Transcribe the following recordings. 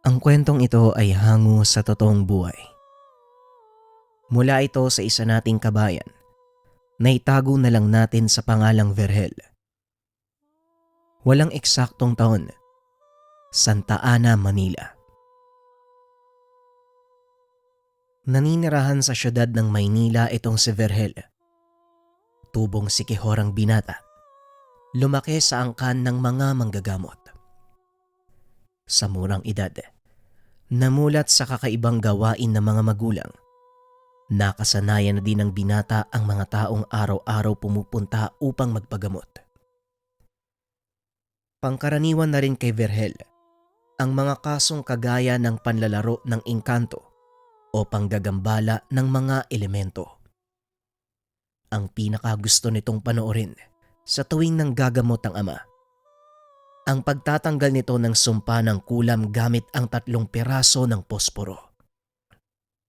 Ang kwentong ito ay hango sa totoong buhay. Mula ito sa isa nating kabayan na itago na lang natin sa pangalang Verhel. Walang eksaktong taon, Santa Ana, Manila. Naninirahan sa syudad ng Maynila itong si Verhel. Tubong sikihorang binata. Lumaki sa angkan ng mga manggagamot. Sa murang edad, namulat sa kakaibang gawain ng mga magulang. Nakasanayan na din ng binata ang mga taong araw-araw pumupunta upang magpagamot. Pangkaraniwan na rin kay Verhel ang mga kasong kagaya ng panlalaro ng engkanto o panggagambala ng mga elemento. Ang pinakagusto nitong panoorin sa tuwing nanggagamot ang ama, ang pagtatanggal nito ng sumpa ng kulam gamit ang 3 piraso ng posporo.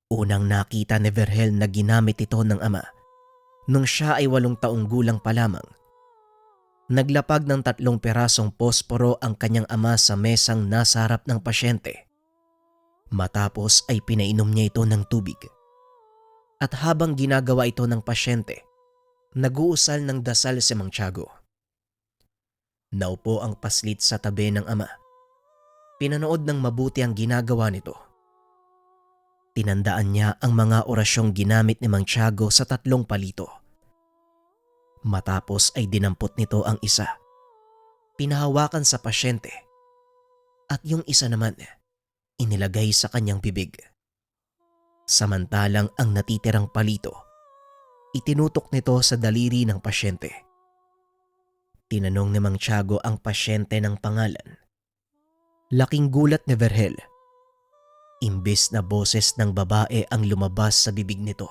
Unang nakita ni Verhel na ginamit ito ng ama nung siya ay 8 taong gulang pa lamang. Naglapag ng 3 pirasong posporo ang kanyang ama sa mesang nasa harap ng pasyente. Matapos ay pinainom niya ito ng tubig. At habang ginagawa ito ng pasyente, nag-uusal ng dasal si Mang Tiago. Naupo ang paslit sa tabi ng ama. Pinanood ng mabuti ang ginagawa nito. Tinandaan niya ang mga orasyong ginamit ni Mang Tiago sa 3 palito. Matapos ay dinampot nito ang isa. Pinahawakan sa pasyente. At yung isa naman, inilagay sa kanyang bibig. Samantalang ang natitirang palito, itinutok nito sa daliri ng pasyente. Tinanong ni Mang Tiago ang pasyente ng pangalan. Laking gulat ni Verhel. Imbes na boses ng babae ang lumabas sa bibig nito,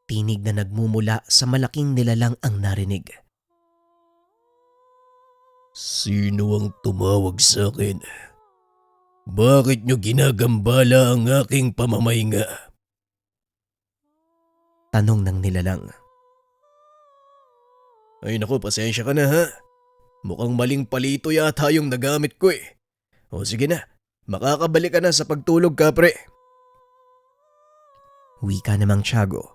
tinig na nagmumula sa malaking nilalang ang narinig. Sino ang tumawag sa akin? Bakit nyo ginagambala ang aking pamamahinga? Tanong ng nilalang. Ay naku, pasensya ka na ha. Mukhang maling palito yata yung nagamit ko eh. O sige na, makakabalik ka na sa pagtulog ka pre. Wika ni Mang Tiago.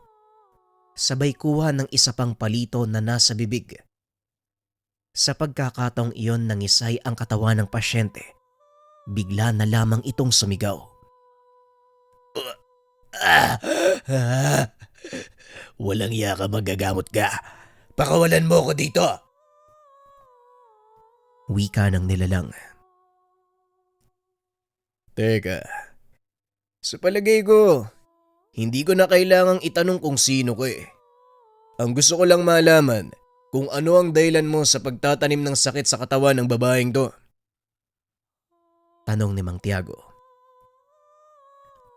Sabay kuha ng isa pang palito na nasa bibig. Sa pagkakataong iyon nangisay ang katawan ng pasyente, bigla na lamang itong sumigaw. Walang iya ka, magagamot ka. Pakawalan mo ko dito. Wika ng nilalang. Teka, sa palagay ko, hindi ko na kailangang itanong kung sino ko eh. Ang gusto ko lang malaman kung ano ang dahilan mo sa pagtatanim ng sakit sa katawan ng babaeng to. Tanong ni Mang Tiago.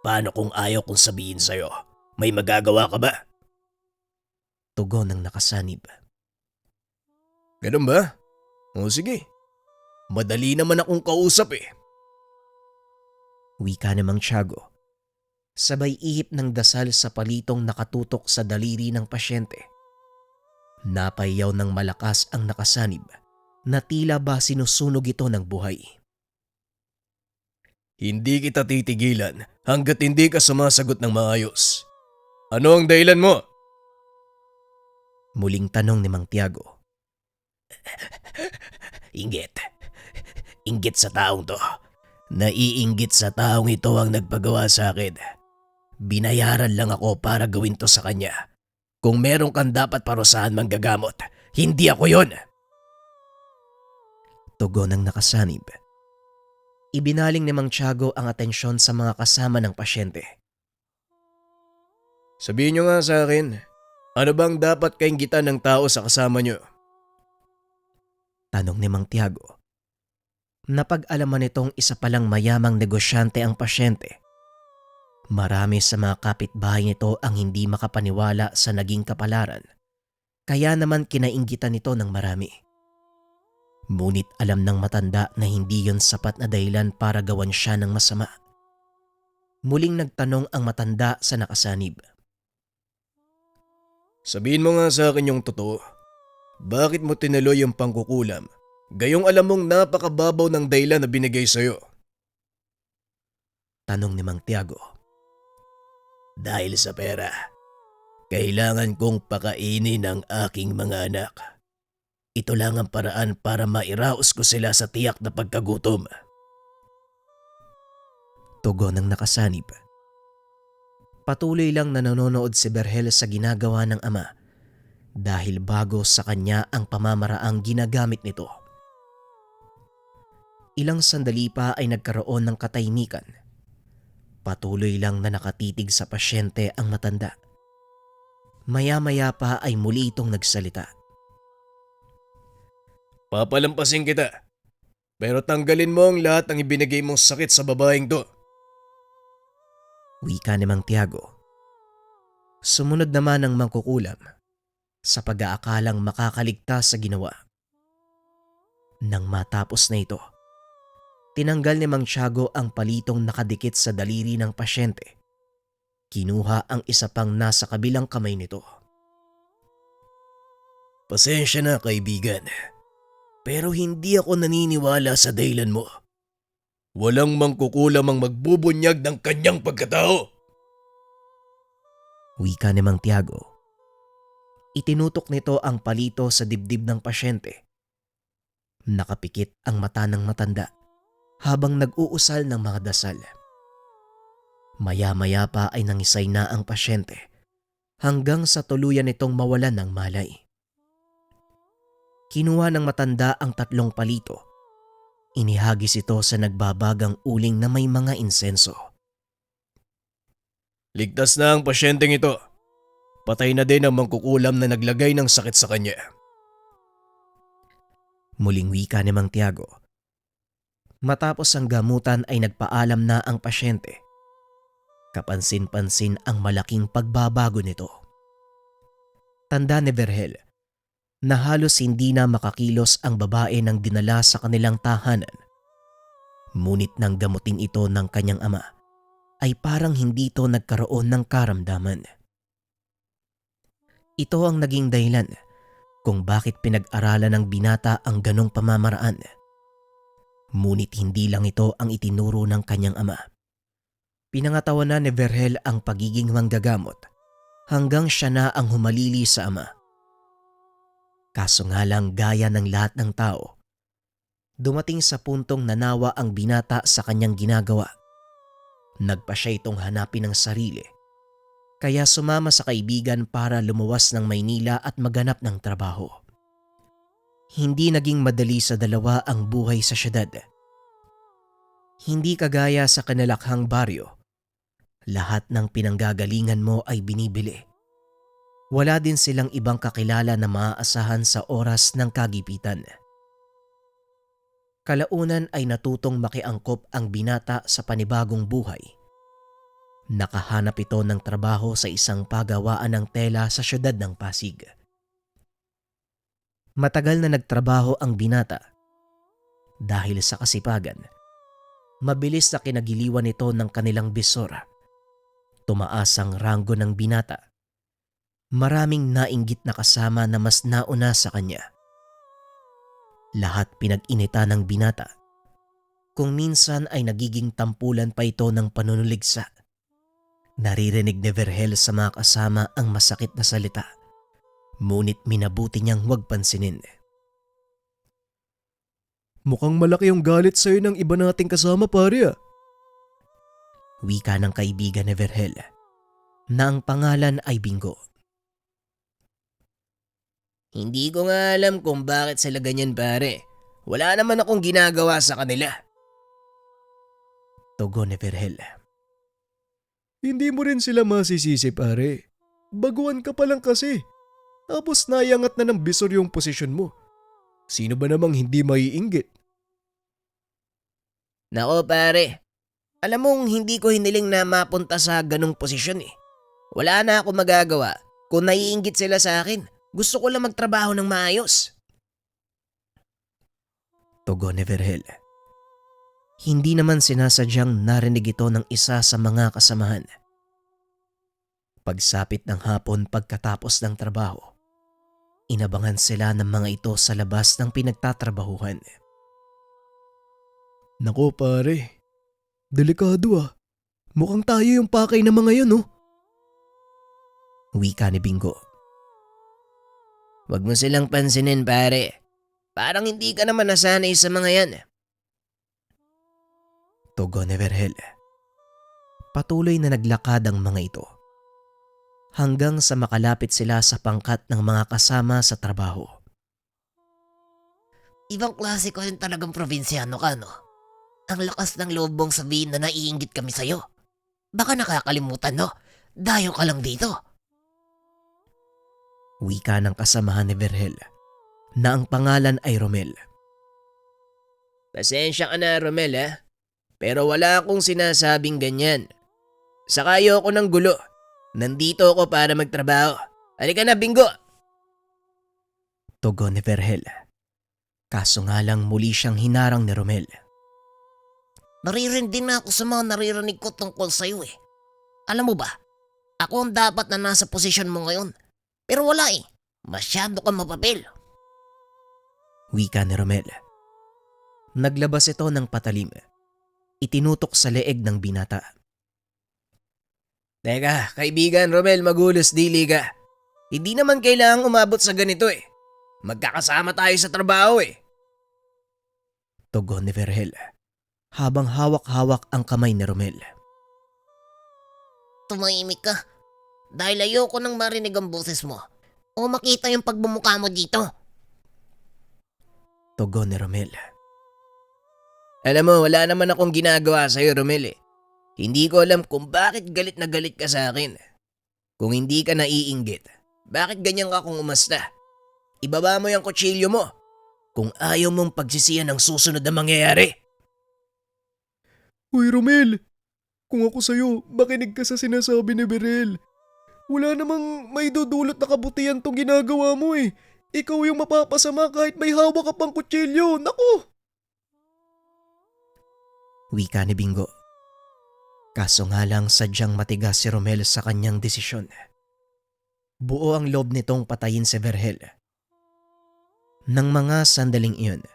Paano kung ayaw kong sabihin sa'yo? May magagawa ka ba? Tugon ng nakasanib. Ganun ba? O sige, madali naman akong kausap eh. Wika ni Mang Tiago. Sabay ihip ng dasal sa palitong nakatutok sa daliri ng pasyente. Napayaw ng malakas ang nakasanib na tila ba sinusunog ito ng buhay. Hindi kita titigilan hanggat hindi ka sumasagot ng maayos. Ano ang dahilan mo? Muling tanong ni Mang Tiago. Inggit. Inggit sa taong to. Naiinggit sa taong ito ang nagpagawa sa akin. Binayaran lang ako para gawin to sa kanya. Kung meron kang dapat parusahan manggagamot, hindi ako yon. Tugon ng nakasanib. Ibinaling ni Mang Tiago ang atensyon sa mga kasama ng pasyente. Sabihin nyo nga sa akin, ano bang dapat kainggitan ng tao sa kasama nyo? Tanong ni Mang Tiago. Napag-alaman nitong isa palang mayamang negosyante ang pasyente. Marami sa mga kapitbahay nito ang hindi makapaniwala sa naging kapalaran, kaya naman kinainggitan nito ng marami. Ngunit alam ng matanda na hindi yon sapat na dahilan para gawan siya ng masama. Muling nagtanong ang matanda sa nakasanib. Sabihin mo nga sa akin yung totoo. Bakit mo tinuloy yung pangkukulam? Gayong alam mong napakababaw ng dahilan na binigay sa'yo. Tanong ni Mang Tiago. Dahil sa pera, kailangan kong pakainin ang aking mga anak. Ito lang ang paraan para mairaos ko sila sa tiyak na pagkagutom. Tugon ng nakasanib. Patuloy lang na nanonood si Berhel sa ginagawa ng ama dahil bago sa kanya ang pamamaraang ginagamit nito. Ilang sandali pa ay nagkaroon ng katahimikan. Patuloy lang na nakatitig sa pasyente ang matanda. Maya-maya pa ay muli itong nagsalita. Papalampasin kita, pero tanggalin mo ang lahat ng ibinigay mong sakit sa babaeng to. Wika ni Mang Tiago. Sumunod naman ang mangkukulam sa pag-aakalang makakaligtas sa ginawa. Nang matapos na ito, tinanggal ni Mang Tiago ang palitong nakadikit sa daliri ng pasyente. Kinuha ang isa pang nasa kabilang kamay nito. Pasensya na kaibigan, pero hindi ako naniniwala sa dahilan mo. Walang mangkukulam ang magbubunyag ng kanyang pagkatao. Wika ni Mang Tiago. Itinutok nito ang palito sa dibdib ng pasyente. Nakapikit ang mata ng matanda habang nag-uusal ng mga dasal. Maya-maya pa ay nangisay na ang pasyente hanggang sa tuluyan nitong mawalan ng malay. Kinuha ng matanda ang 3 palito. Inihagis ito sa nagbabagang uling na may mga insenso. Ligtas na ang pasyenteng ito. Patay na din ang mangkukulam na naglagay ng sakit sa kanya. Muling wika ni Mang Tiago. Matapos ang gamutan ay nagpaalam na ang pasyente. Kapansin-pansin ang malaking pagbabago nito. Tanda ni Berhel na halos hindi na makakilos ang babae ng dinala sa kanilang tahanan. Ngunit nang gamutin ito ng kanyang ama, ay parang hindi ito nagkaroon ng karamdaman. Ito ang naging dahilan kung bakit pinag-aralan ng binata ang ganong pamamaraan. Ngunit hindi lang ito ang itinuro ng kanyang ama. Pinangatawanan ni Berhel ang pagiging manggagamot hanggang siya na ang humalili sa ama. Kaso nga lang gaya ng lahat ng tao, dumating sa puntong nanawa ang binata sa kanyang ginagawa. Nagpa siya itong hanapin ng sarili, kaya sumama sa kaibigan para lumuwas ng Maynila at maghanap ng trabaho. Hindi naging madali sa dalawa ang buhay sa syudad. Hindi kagaya sa kanalakhang baryo, lahat ng pinanggagalingan mo ay binibili. Wala din silang ibang kakilala na maaasahan sa oras ng kagipitan. Kalaunan ay natutong makiangkop ang binata sa panibagong buhay. Nakahanap ito ng trabaho sa isang pagawaan ng tela sa syudad ng Pasig. Matagal na nagtrabaho ang binata. Dahil sa kasipagan, mabilis na kinagiliwan ito ng kanilang bisora. Tumaas ang ranggo ng binata. Maraming nainggit na kasama na mas nauna sa kanya. Lahat pinag-inita ng binata. Kung minsan ay nagiging tampulan pa ito ng panunuligsa. Naririnig ni Berhel sa mga kasama ang masakit na salita. Ngunit minabuti niyang huwag pansinin. Mukhang malaki yung galit sa'yo ng iba nating kasama, pare ah. Wika ng kaibigan ni Berhel na ang pangalan ay Bingo. Hindi ko nga alam kung bakit sila ganyan, pare. Wala naman akong ginagawa sa kanila. Tugon ni Berhel. Hindi mo rin sila masisisi, pare. Baguhan ka pa lang kasi. Tapos nayangat na ng bisor yung posisyon mo. Sino ba namang hindi maiinggit? Nako pare, alam mong hindi ko hiniling na mapunta sa ganong posisyon eh. Wala na ako magagawa kung naiinggit sila sa akin. Gusto ko lang magtrabaho ng maayos. Tugon ni Berhel. Hindi naman sinasadyang narinig ito ng isa sa mga kasamahan. Pagsapit ng hapon pagkatapos ng trabaho, inabangan sila ng mga ito sa labas ng pinagtatrabahuhan. Nako pare, delikado ah. Mukhang tayo yung pakay na mga yun, oh. Wika ni Bingo. Huwag mo silang pansinin pare. Parang hindi ka naman nasanay sa mga yan. Tugon ni Vergel. Patuloy na naglakad ang mga ito hanggang sa makalapit sila sa pangkat ng mga kasama sa trabaho. Ibang klase ko rin talagang probinsyano ka, no? Ang lakas ng loob mong sabihin na naiinggit kami sa'yo. Baka nakakalimutan, no? Dayo ka lang dito. Wika ng kasamahan ni Vergel na ang pangalan ay Romel. Pasensya ka na, Romel, ha? Pero wala akong sinasabing ganyan. Saka ayoko ng gulo. Nandito ako para magtrabaho. Halika na, Bingo! Tugon ni Vergel. Kaso nga lang muli siyang hinarang ni Romel. Naririndi na ako sa mga naririnig ko tungkol sa'yo eh. Alam mo ba, ako ang dapat na nasa posisyon mo ngayon. Pero wala eh. Masyado kang mapapil. Wika ni Romel. Naglabas ito ng patalim. Itinutok sa leeg ng binata. Teka, kaibigan Romel, magulos dili ka. Hindi naman kailangang umabot sa ganito eh. Magkakasama tayo sa trabaho eh. Tugon ni Vergel habang hawak-hawak ang kamay ni Romel. Tumahimik ka. Dahil ayoko nang marinig ang boses mo o makita yung pagbumuka mo dito. Tugon ni Romel. Alam mo, wala naman akong ginagawa sa'yo, Romel eh. Hindi ko alam kung bakit galit na galit ka sa akin. Kung hindi ka naiinggit, bakit ganyan ka kung umasta? Ibaba mo yung kutsilyo mo kung ayaw mong pagsisiyan ang susunod na mangyayari. Uy, Romel. Kung ako sa'yo, makinig ka sa sinasabi ni Vergel. Wala namang may dudulot na kabutihan tong ginagawa mo eh. Ikaw yung mapapasama kahit may hawak ka pang kutsilyo. Naku! Wika ni Bingo. Kaso nga lang sadyang matigas si Romel sa kanyang desisyon. Buo ang loob nitong patayin si Vergel. Nang mga sandaling iyon,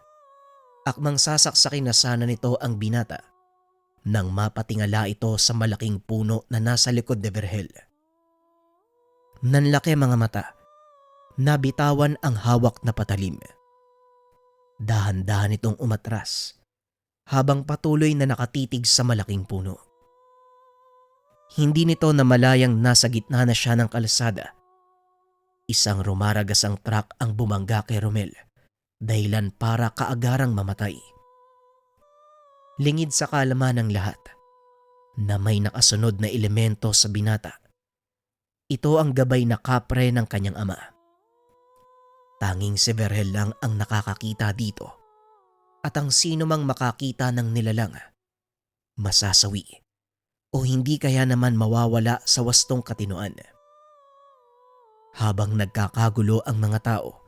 akmang sasaksakin na sana nito ang binata nang mapatingala ito sa malaking puno na nasa likod ni Vergel. Nanlaki mga mata, nabitawan ang hawak na patalim. Dahan-dahan itong umatras habang patuloy na nakatitig sa malaking puno. Hindi nito namalayang nasa gitna na siya ng kalsada. Isang rumaragasang truck ang bumangga kay Romel, dahilan para kaagarang mamatay. Lingid sa kaalaman ng lahat na may nakasunod na elemento sa binata. Ito ang gabay na kapre ng kanyang ama. Tanging si Vergel lang ang nakakakita dito at ang sino mang makakita ng nilalang masasawi o hindi kaya naman mawawala sa wastong katinoan. Habang nagkakagulo ang mga tao,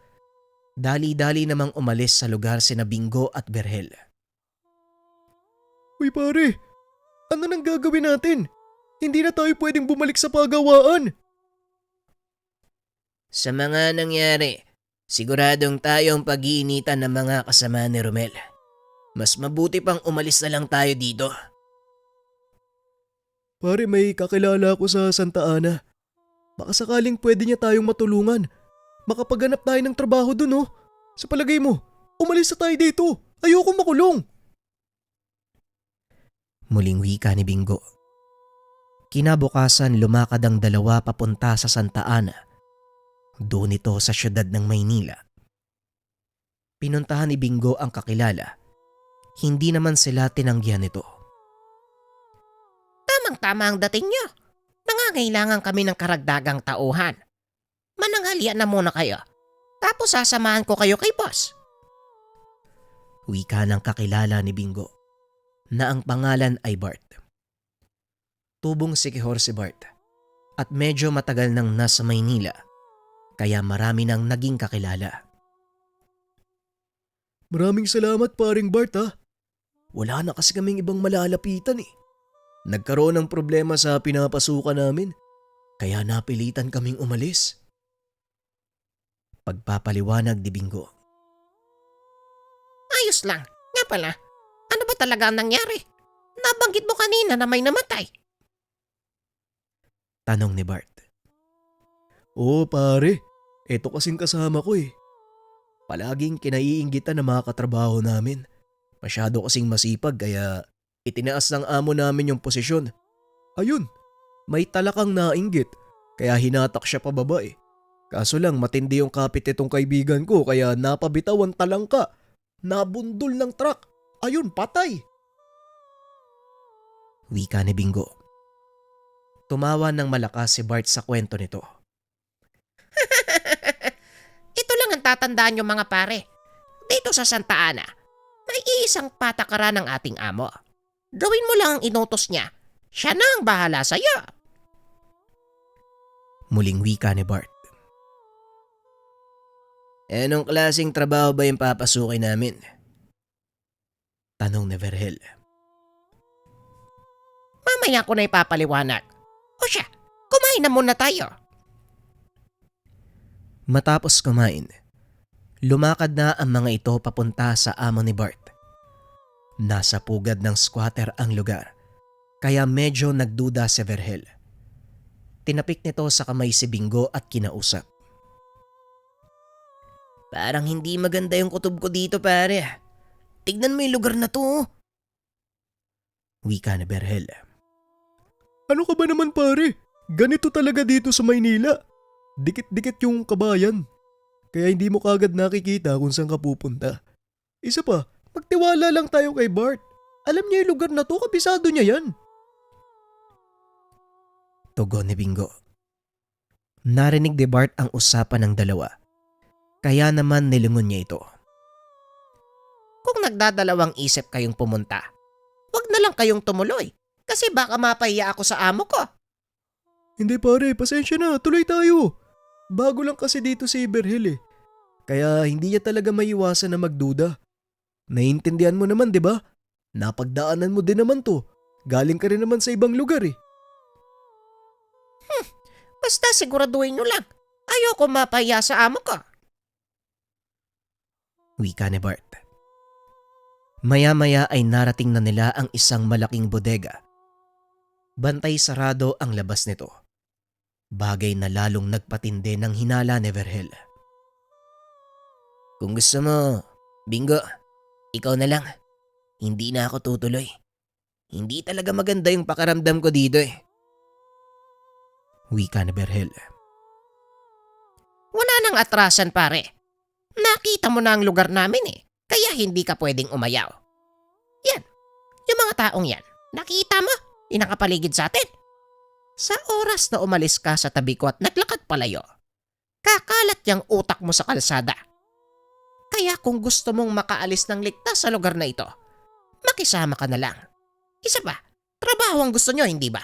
dali-dali namang umalis sa lugar sina Bingo at Vergel. Uy pare, ano nang gagawin natin? Hindi na tayo pwedeng bumalik sa pagawaan. Sa mga nangyari, siguradong tayong pag-iinitan ng mga kasama ni Romel. Mas mabuti pang umalis na lang tayo dito. Pare, may kakilala ako sa Santa Ana. Baka sakaling pwede niya tayong matulungan. Makapaghanap tayo ng trabaho dun, oh. Sa palagay mo, umalis na tayo dito. Ayoko makulong. Muling wika ni Bingo. Kinabukasan lumakad ang dalawa papunta sa Santa Ana. Doon ito sa syudad ng Maynila. Pinuntahan ni Bingo ang kakilala. Hindi naman sila tinanggihan nito. Tamang-tama ang dating nyo. Nangangailangan kami ng karagdagang tauhan. Mananghalian na muna kayo. Tapos sasamahan ko kayo kay boss. Wika ng kakilala ni Bingo na ang pangalan ay Bart. Tubong sikihor si Bart at medyo matagal nang nasa Maynila kaya marami nang naging kakilala. Maraming salamat paring Bart ha. Wala na kasi kaming ibang malalapitan eh. Nagkaroon ng problema sa pinapasukan namin kaya napilitan kaming umalis. Pagpapaliwanag ni Bingo. Ayos lang. Nga pala, ano ba talaga ang nangyari? Nabanggit mo kanina na may namatay. Tanong ni Bart. Oo pare, eto kasing kasama ko eh. Palaging kinaiinggitan ng mga katrabaho namin. Masyado kasing masipag kaya itinaas ng amo namin yung posisyon. Ayun, may talakang nainggit kaya hinatak siya pababa eh. Kaso lang matindi yung kapit itong kaibigan ko kaya napabitaw ang talangka. Nabundol ng truck. Ayun, patay. Wika ni Bingo. Tumawa ng malakas si Bart sa kwento nito. Ito lang ang tatandaan nyo mga pare. Dito sa Santa Ana, may iisang patakaran ng ating amo. Gawin mo lang ang inutos niya. Siya na ang bahala sa'yo. Muling wika ni Bart. Anong klaseng trabaho ba yung papasukin namin? Tanong ni Verhel. Mamaya ko na ipapaliwanag. O siya, kumain na muna tayo. Matapos kumain, lumakad na ang mga ito papunta sa amo ni Bart. Nasa pugad ng squatter ang lugar, kaya medyo nagduda si Verhel. Tinapik nito sa kamay si Bingo at kinausap. Parang hindi maganda yung kutob ko dito pare. Tignan mo yung lugar na to. Wika ni Verhel. Ano ka ba naman pare? Ganito talaga dito sa Maynila. Dikit-dikit yung kabayan. Kaya hindi mo kagad nakikita kung saan ka pupunta. Isa pa, magtiwala lang tayo kay Bart. Alam niya yung lugar na to, kabisado niya yan. Tugon ni Bingo. Narinig ni Bart ang usapan ng dalawa. Kaya naman nilingon niya ito. Kung nagdadalawang isip kayong pumunta, wag na lang kayong tumuloy. Kasi baka mapahiya ako sa amo ko. Hindi pare, pasensya na, tuloy tayo. Bago lang kasi dito si Verhel eh. Kaya hindi niya talaga maiwasan na magduda. Naiintindihan mo naman, di ba? Napagdaanan mo din naman to. Galing ka rin naman sa ibang lugar eh. Basta siguraduhin nyo lang. Ayoko mapahiya sa amo ko. Wika ni Bart. Maya-maya ay narating na nila ang isang malaking bodega. Bantay sarado ang labas nito. Bagay na lalong nagpatindi ng hinala ni Verhel. Kung gusto mo, Bingo, ikaw na lang. Hindi na ako tutuloy. Hindi talaga maganda yung pakaramdam ko dito eh. Wika ni Verhel. Wala nang atrasan pare. Nakita mo na ang lugar namin eh. Kaya hindi ka pwedeng umayaw. Yan. Yung mga taong yan. Nakita mo? Yung nakapaligid sa atin. Sa oras na umalis ka sa tabi ko at naglakad palayo, kakalat yung utak mo sa kalsada. Kaya kung gusto mong makaalis ng ligtas sa lugar na ito, makisama ka na lang. Isa pa, trabaho ang gusto nyo, hindi ba?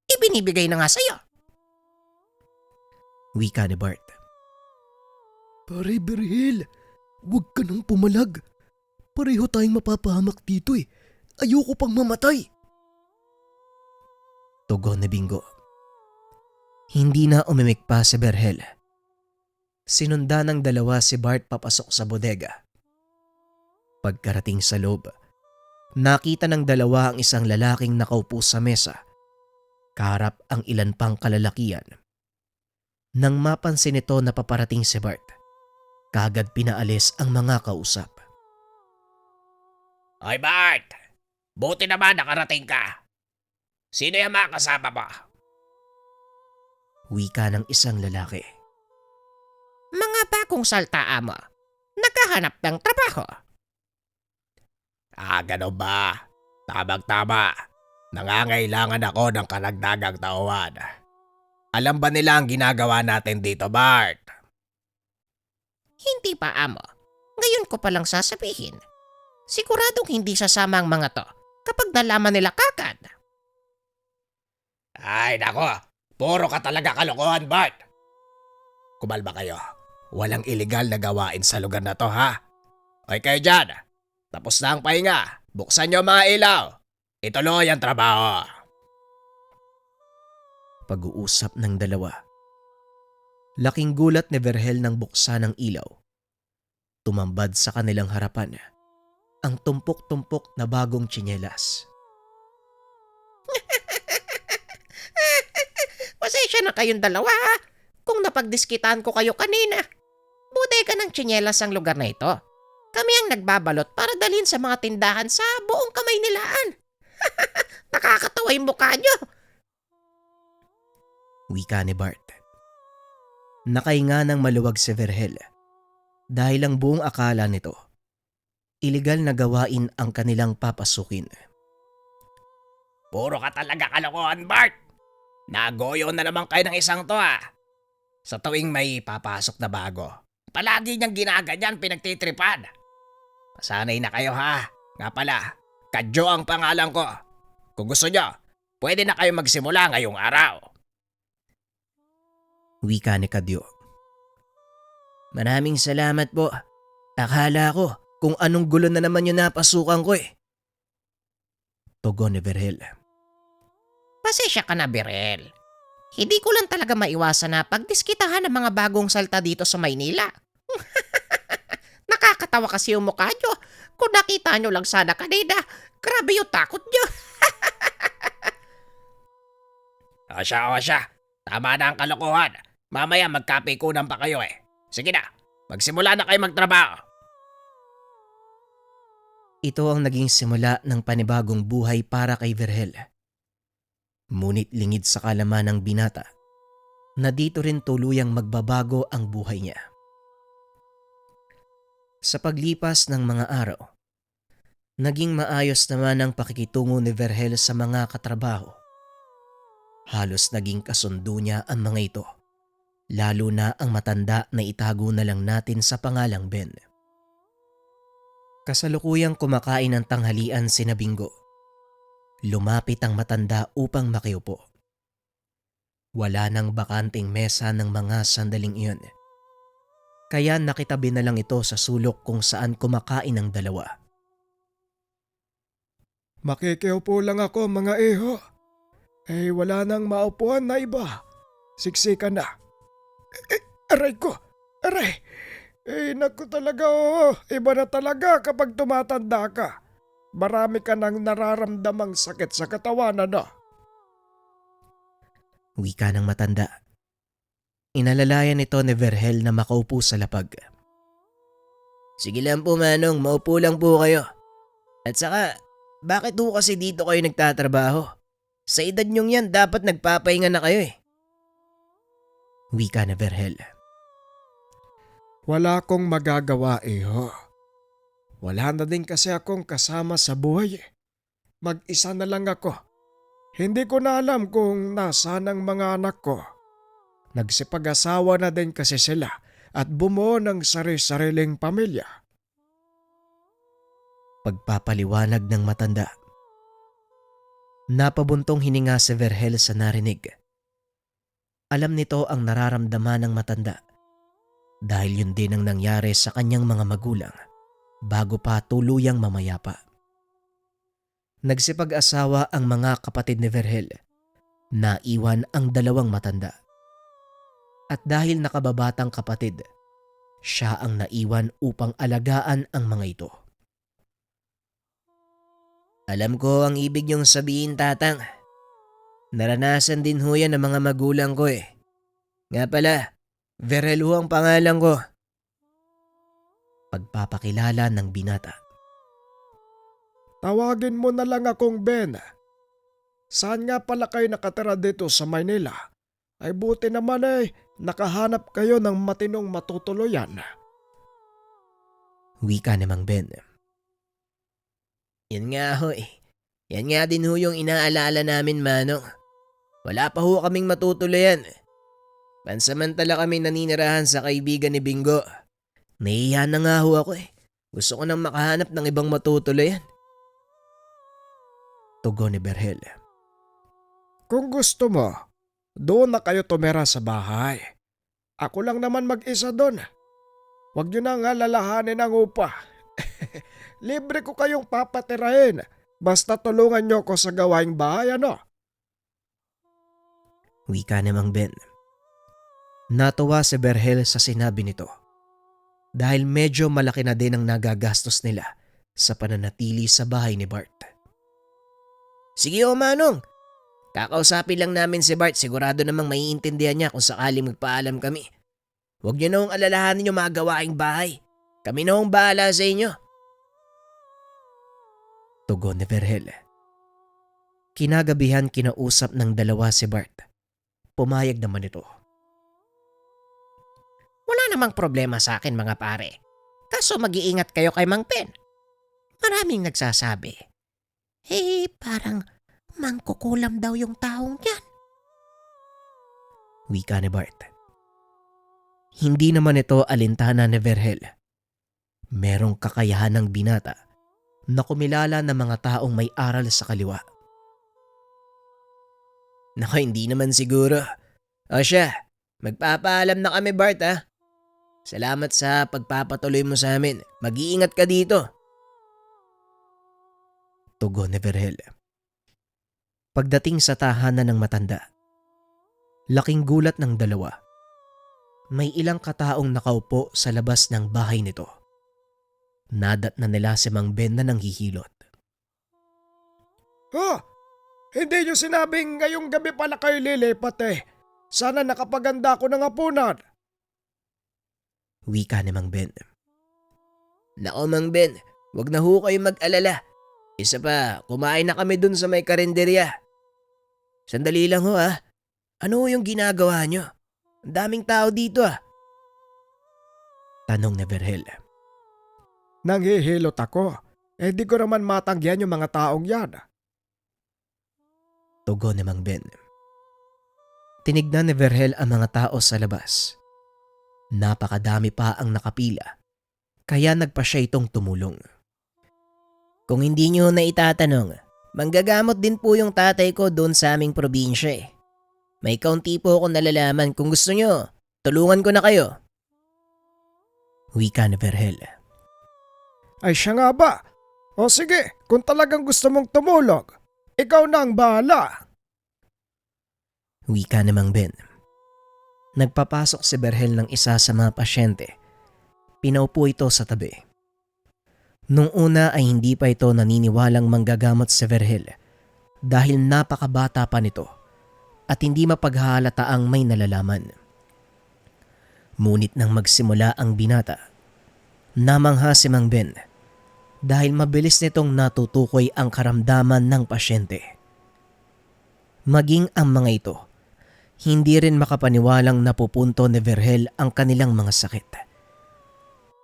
Ibinibigay na nga sa'yo. Wika ni Bart. Pare Verhel, huwag ka nang pumalag. Pareho tayong mapapahamak dito eh. Ayoko pang mamatay. Tugon ni Bingo. Hindi na umimik pa si Verhel. Sinundan ng dalawa si Bart papasok sa bodega. Pagkarating sa loob, nakita ng dalawa ang isang lalaking nakaupo sa mesa. Kaharap ang ilan pang kalalakian. Nang mapansin nito na paparating si Bart, kagad pinaalis ang mga kausap. Hoy Bart! Buti naman nakarating ka. Sino yung mga kasama mo? Wika ng isang lalaki. Mga bagong salta mo. Naghahanap ng trabaho. Ganun ba? Tamang-tama. Nangangailangan ako ng karagdagang tauhan. Alam ba nila ang ginagawa natin dito, Bart? Hindi pa amo. Ngayon ko palang sasabihin. Siguradong hindi sasama ang mga to kapag nalaman nila kagad. Ay, nako. Puro ka talaga kalokohan, Bart. Kumalma kayo. Walang illegal na gawain sa lugar na to, ha? Hoy kayo dyan. Tapos na ang pahinga. Buksan nyo mga ilaw. Ituloy ang trabaho. Pag-uusap ng dalawa. Laking gulat ni Verhel nang buksan ang ilaw. Tumambad sa kanilang harapan ang tumpok-tumpok na bagong tsinelas. Pasensya na kayong dalawa ha, kung napagdiskitaan ko kayo kanina. Bodega ng tsinelas ang lugar na ito. Kami ang nagbabalot para dalhin sa mga tindahan sa buong Kamay Nilaan. Nakakatawa yung mukha nyo. Wika ni Bart. Nakahinga ng maluwag si Virgil dahil ang buong akala nito, iligal na gawain ang kanilang papasukin. Puro ka talaga kalokohan, Bart. Nagoyo na naman kayo ng isang to Sa tuwing may papasok na bago, palagi niyang ginaganyan pinagtitripan. Masanay na kayo Nga pala, Kadyo ang pangalan ko. Kung gusto niyo, pwede na kayo magsimula ngayong araw. Wika ni Kadyo. Maraming salamat po. Akala ko kung anong gulo na naman yung napasukan ko Tugon ni Virgil. Pasensya ka na, Birel. Hindi ko lang talaga maiwasan na pagdiskitahan ng mga bagong salta dito sa Maynila. Nakakatawa kasi yung mukha nyo. Kung nakita nyo lang sana kanina, grabe yung takot nyo. O siya. Tama na ang kalokohan. Mamaya magkapikunan pa kayo Sige na, magsimula na kayo magtrabaho. Ito ang naging simula ng panibagong buhay para kay Virgil. Ngunit lingid sa kalaman ng binata na dito rin tuluyang magbabago ang buhay niya. Sa paglipas ng mga araw, naging maayos naman ang pakikitungo ni Virgil sa mga katrabaho. Halos naging kasundo niya ang mga ito, lalo na ang matanda na itago na lang natin sa pangalang Ben. Kasalukuyang kumakain ng tanghalian sina Bingo. Lumapit ang matanda upang makiupo. Wala nang bakanting mesa ng mga sandaling iyon. Kaya nakitabi na lang ito sa sulok kung saan kumakain ang dalawa. Makikiupo lang ako mga iho. Wala nang maupuan na iba. Siksikan na. Aray ko! Aray! Naku talaga Iba na talaga kapag tumatanda ka. Marami ka nang nararamdamang sakit sa katawan Wika ng matanda. Inalalayan ito ni Virgil na makaupo sa lapag. Sige lang po Manong, maupo lang po kayo. At saka, bakit po kasi dito kayo nagtatrabaho? Sa edad nyong yan, dapat nagpapahinga na kayo Wika na Virgil. Wala akong magagawa iho. Wala na din kasi akong kasama sa buhay Mag-isa na lang ako. Hindi ko na alam kung nasaan ang mga anak ko. Nagsipag-asawa na din kasi sila at bumuo ng sari-sariling pamilya. Pagpapaliwanag ng matanda. Napabuntong hininga si Virgil sa narinig. Alam nito ang nararamdaman ng matanda dahil yun din ang nangyari sa kanyang mga magulang bago pa tuluyang mamayapa. Nagsipag-asawa ang mga kapatid ni Virgil. Naiwan ang dalawang matanda. At dahil nakababatang kapatid, siya ang naiwan upang alagaan ang mga ito. Alam ko ang ibig niyong sabihin, Tatang. Naranasan din ho yan ng mga magulang ko Nga pala, Virgil ho ang pangalan ko. Pagpapakilala ng binata. Tawagin mo na lang akong Ben. Saan nga pala kayo nakatira dito sa Maynila? Ay buti naman nakahanap kayo ng matinong matutuluyan. Wika namang Ben. Yan nga ho Yan nga din ho yung inaalala namin, Manong. Wala pa ho kaming matutuluyan. Pansamantala kami naninirahan sa kaibigan ni Bingo. Nahihiya na nga ho ako Gusto ko nang makahanap ng ibang matutuluyan. Tugon ni Virgil. Kung gusto mo, doon na kayo tumira sa bahay. Ako lang naman mag-isa doon. Huwag nyo nang alalahanin ang upa. Libre ko kayong papatirahin. Basta tulungan nyo ko sa gawaing bahay, Wika namang Ben. Natuwa si Virgil sa sinabi nito dahil medyo malaki na din ang nagagastos nila sa pananatili sa bahay ni Bart. Sige Manong, Kakausapin lang namin si Bart, sigurado namang maiintindihan niya kung sakaling magpaalam kami. Huwag niyo na hong alalahanin yung mga gawaing bahay. Kami na hong bahala sa inyo. Tugon ni Vergel. Kinagabihan kinausap ng dalawa si Bart. Pumayag naman ito. Wala namang problema sa akin mga pare. Kaso mag-iingat kayo kay Mang Ben. Maraming nagsasabi. Parang mangkukulam daw yung taong yan. Wika ni Bart. Hindi naman ito alintana ni Vergel. Merong kakayahan ng binata na kumilala ng mga taong may aral sa kaliwa. Naku, hindi naman siguro. O siya, magpapaalam na kami Bart ha. Salamat sa pagpapatuloy mo sa amin. Mag-iingat ka dito. Tugon ni Vergel. Pagdating sa tahanan ng matanda, laking gulat ng dalawa. May ilang kataong nakaupo sa labas ng bahay nito. Nadat na nila si Mang Ben na nanghihilot. Hindi nyo sinabing ngayong gabi pala kayo lilipat eh. Sana nakapaganda ako ng hapunan. Wika ni Mang Ben. Nako Mang Ben, wag na ho kayo mag-alala. Isa pa, kumain na kami dun sa may karinderya. Sandali lang ho ha. Ano ho yung ginagawa nyo? Ang daming tao dito ah. Tanong ni Vergel. Nanghihilot ako. Di ko naman matanggihan yung mga taong yan. Tugon ni Mang Ben. Tinignan ni Vergel ang mga tao sa labas. Napakadami pa ang nakapila, kaya nagpa siya itong tumulong. Kung hindi nyo na itatanong, manggagamot din po yung tatay ko doon sa aming probinsya eh. May kaunti po ako nalalaman, kung gusto nyo, tulungan ko na kayo. Wika ni Vergel. Ay siya nga ba? O sige, kung talagang gusto mong tumulong, ikaw na ang bahala. Wika ni Mang Ben. Nagpapasok si Vergel ng isa sa mga pasyente. Pinaupo ito sa tabi. Nung una ay hindi pa ito naniniwalang manggagamot si Vergel dahil napakabata pa nito at hindi mapaghalataang may nalalaman. Ngunit nang magsimula ang binata, namangha si Mang Ben dahil mabilis nitong natutukoy ang karamdaman ng pasyente. Maging ang mga ito, hindi rin makapaniwalang napupunto ni Vergel ang kanilang mga sakit.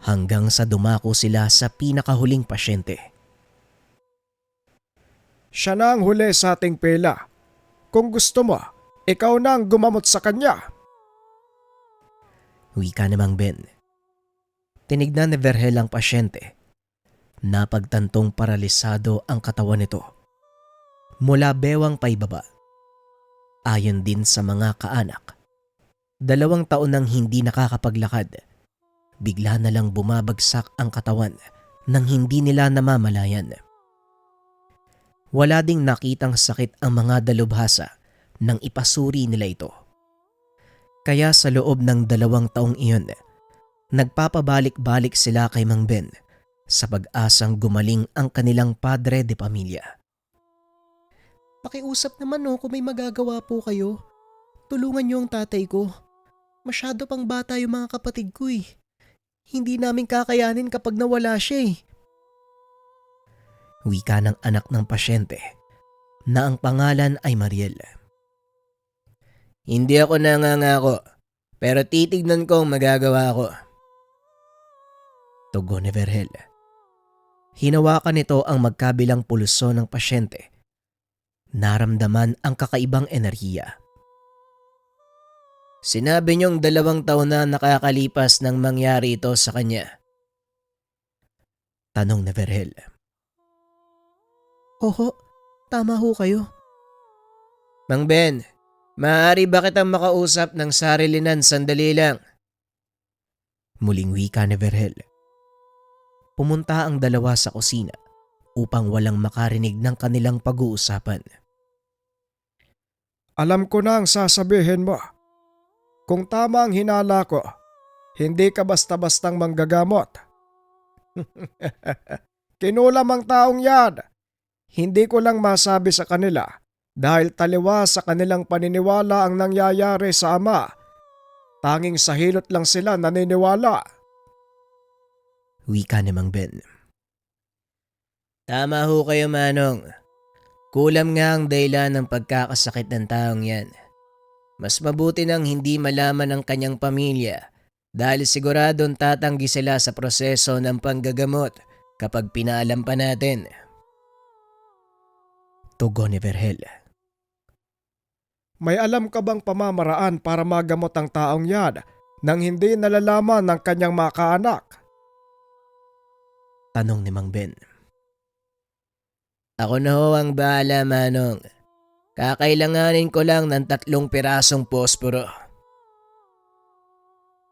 Hanggang sa dumako sila sa pinakahuling pasyente. Siya na ang huli sa ating pila. Kung gusto mo, ikaw na ang gumamot sa kanya. Wika ni Mang Ben. Tinignan ni Vergel ang pasyente. Napagtantong paralisado ang katawan nito. Mula bewang paibaba. Ayon din sa mga kaanak, 2 taon nang hindi nakakapaglakad. Bigla na lang bumabagsak ang katawan nang hindi nila namamalayan. Wala ding nakitang sakit ang mga dalubhasa nang ipasuri nila ito. Kaya sa loob ng 2 taong iyon, nagpapabalik-balik sila kay Mang Ben sa pag-asang gumaling ang kanilang padre de pamilya. Pakiusap naman kung may magagawa po kayo. Tulungan niyo ang tatay ko. Masyado pang bata yung mga kapatid ko eh. Hindi namin kakayanin kapag nawala siya eh. Wika ng anak ng pasyente na ang pangalan ay Mariel. Hindi ako nangangako, pero titignan ko ang magagawa ko. Tugon ni Vergel. Hinawakan nito ang magkabilang pulso ng pasyente. Naramdaman ang kakaibang enerhiya. Sinabi niyong 2 taon na nakakalipas nang mangyari ito sa kanya. Tanong ni Vergel. Oho, tama ho kayo. Mang Ben, maaari ba kitang makausap ng sarilinan sandali lang? Muling wika ni Vergel. Pumunta ang dalawa sa kusina upang walang makarinig ng kanilang pag-uusapan. Alam ko na ang sasabihin mo. Kung tama ang hinala ko, hindi ka basta-bastang manggagamot. Kinulam ang taong yan. Hindi ko lang masabi sa kanila Dahil taliwas sa kanilang paniniwala ang nangyayari sa ama, tanging sa hilot lang sila naniniwala. Wika ni Mang Ben. Tama ho kayo, Manong. Kulam nga ang dahilan ng pagkakasakit ng taong yan. Mas mabuti nang hindi malaman ng kanyang pamilya dahil siguradong tatanggi sila sa proseso ng panggagamot kapag pinaalam pa natin. Tugon ni Vergel. May alam ka bang pamamaraan para magamot ang taong yan nang hindi nalalaman ng kanyang mga kaanak? Tanong ni Mang Ben. Ako na ho ang bahala, Manong. Kakailanganin ko lang ng 3 pirasong posporo.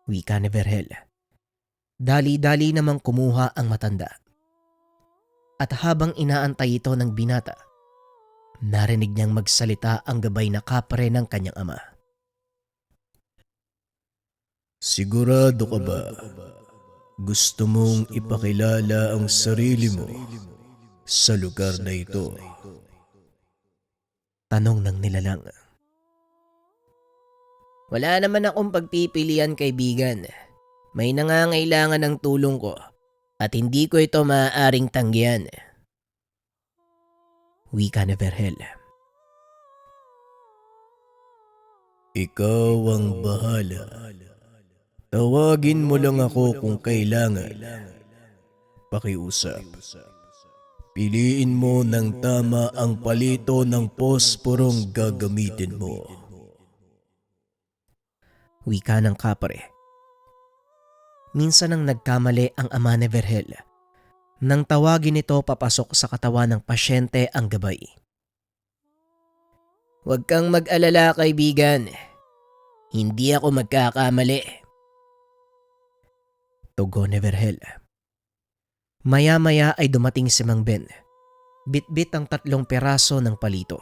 Wika ni Vergel. Dali-dali namang kumuha ang matanda. At habang inaantay ito ng binata, narinig niyang magsalita ang gabay na kapre ng kanyang ama. Sigurado ka ba? Gusto mong ipakilala ang sarili mo sa lugar na ito? Tanong ng nilalang. Wala naman akong pagpipilian, kaibigan. May nangangailangan ng tulong ko at hindi ko ito maaaring tanggihan. Wika ni Vergel. Ikaw ang bahala. Tawagin mo lang ako kung kailangan. Pakiusap. Piliin mo ng tama ang palito ng posporong gagamitin mo. Wika ng kapre. Minsan nang nagkamali ang ama ni Vergel nang tawagin ito papasok sa katawan ng pasyente ang gabay. Huwag kang mag-alala, kaibigan. Hindi ako magkakamali. Tugon ni Vergel. Maya-maya ay dumating si Mang Ben. Bit-bit ang 3 piraso ng palito.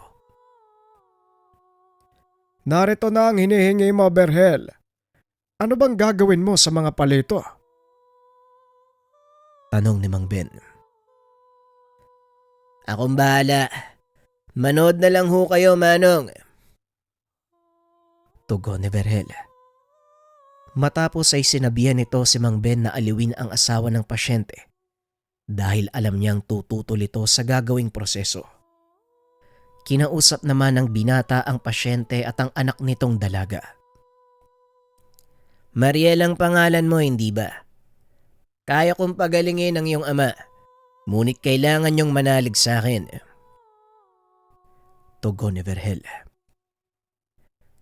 Narito na ang hinihingi mo, Vergel. Ano bang gagawin mo sa mga palito? Tanong ni Mang Ben. Akong bahala. Manood na lang ho kayo, Manong. Tugon ni Vergel. Matapos ay sinabihan nito si Mang Ben na aliwin ang asawa ng pasyente dahil alam niyang tututol ito sa gagawing proseso. Kinausap naman ng binata ang pasyente at ang anak nitong dalaga. Mariel ang pangalan mo, hindi ba? Kaya kong pagalingin ang iyong ama, ngunit kailangan niyong manalig sa akin. Tugon ni Vergel.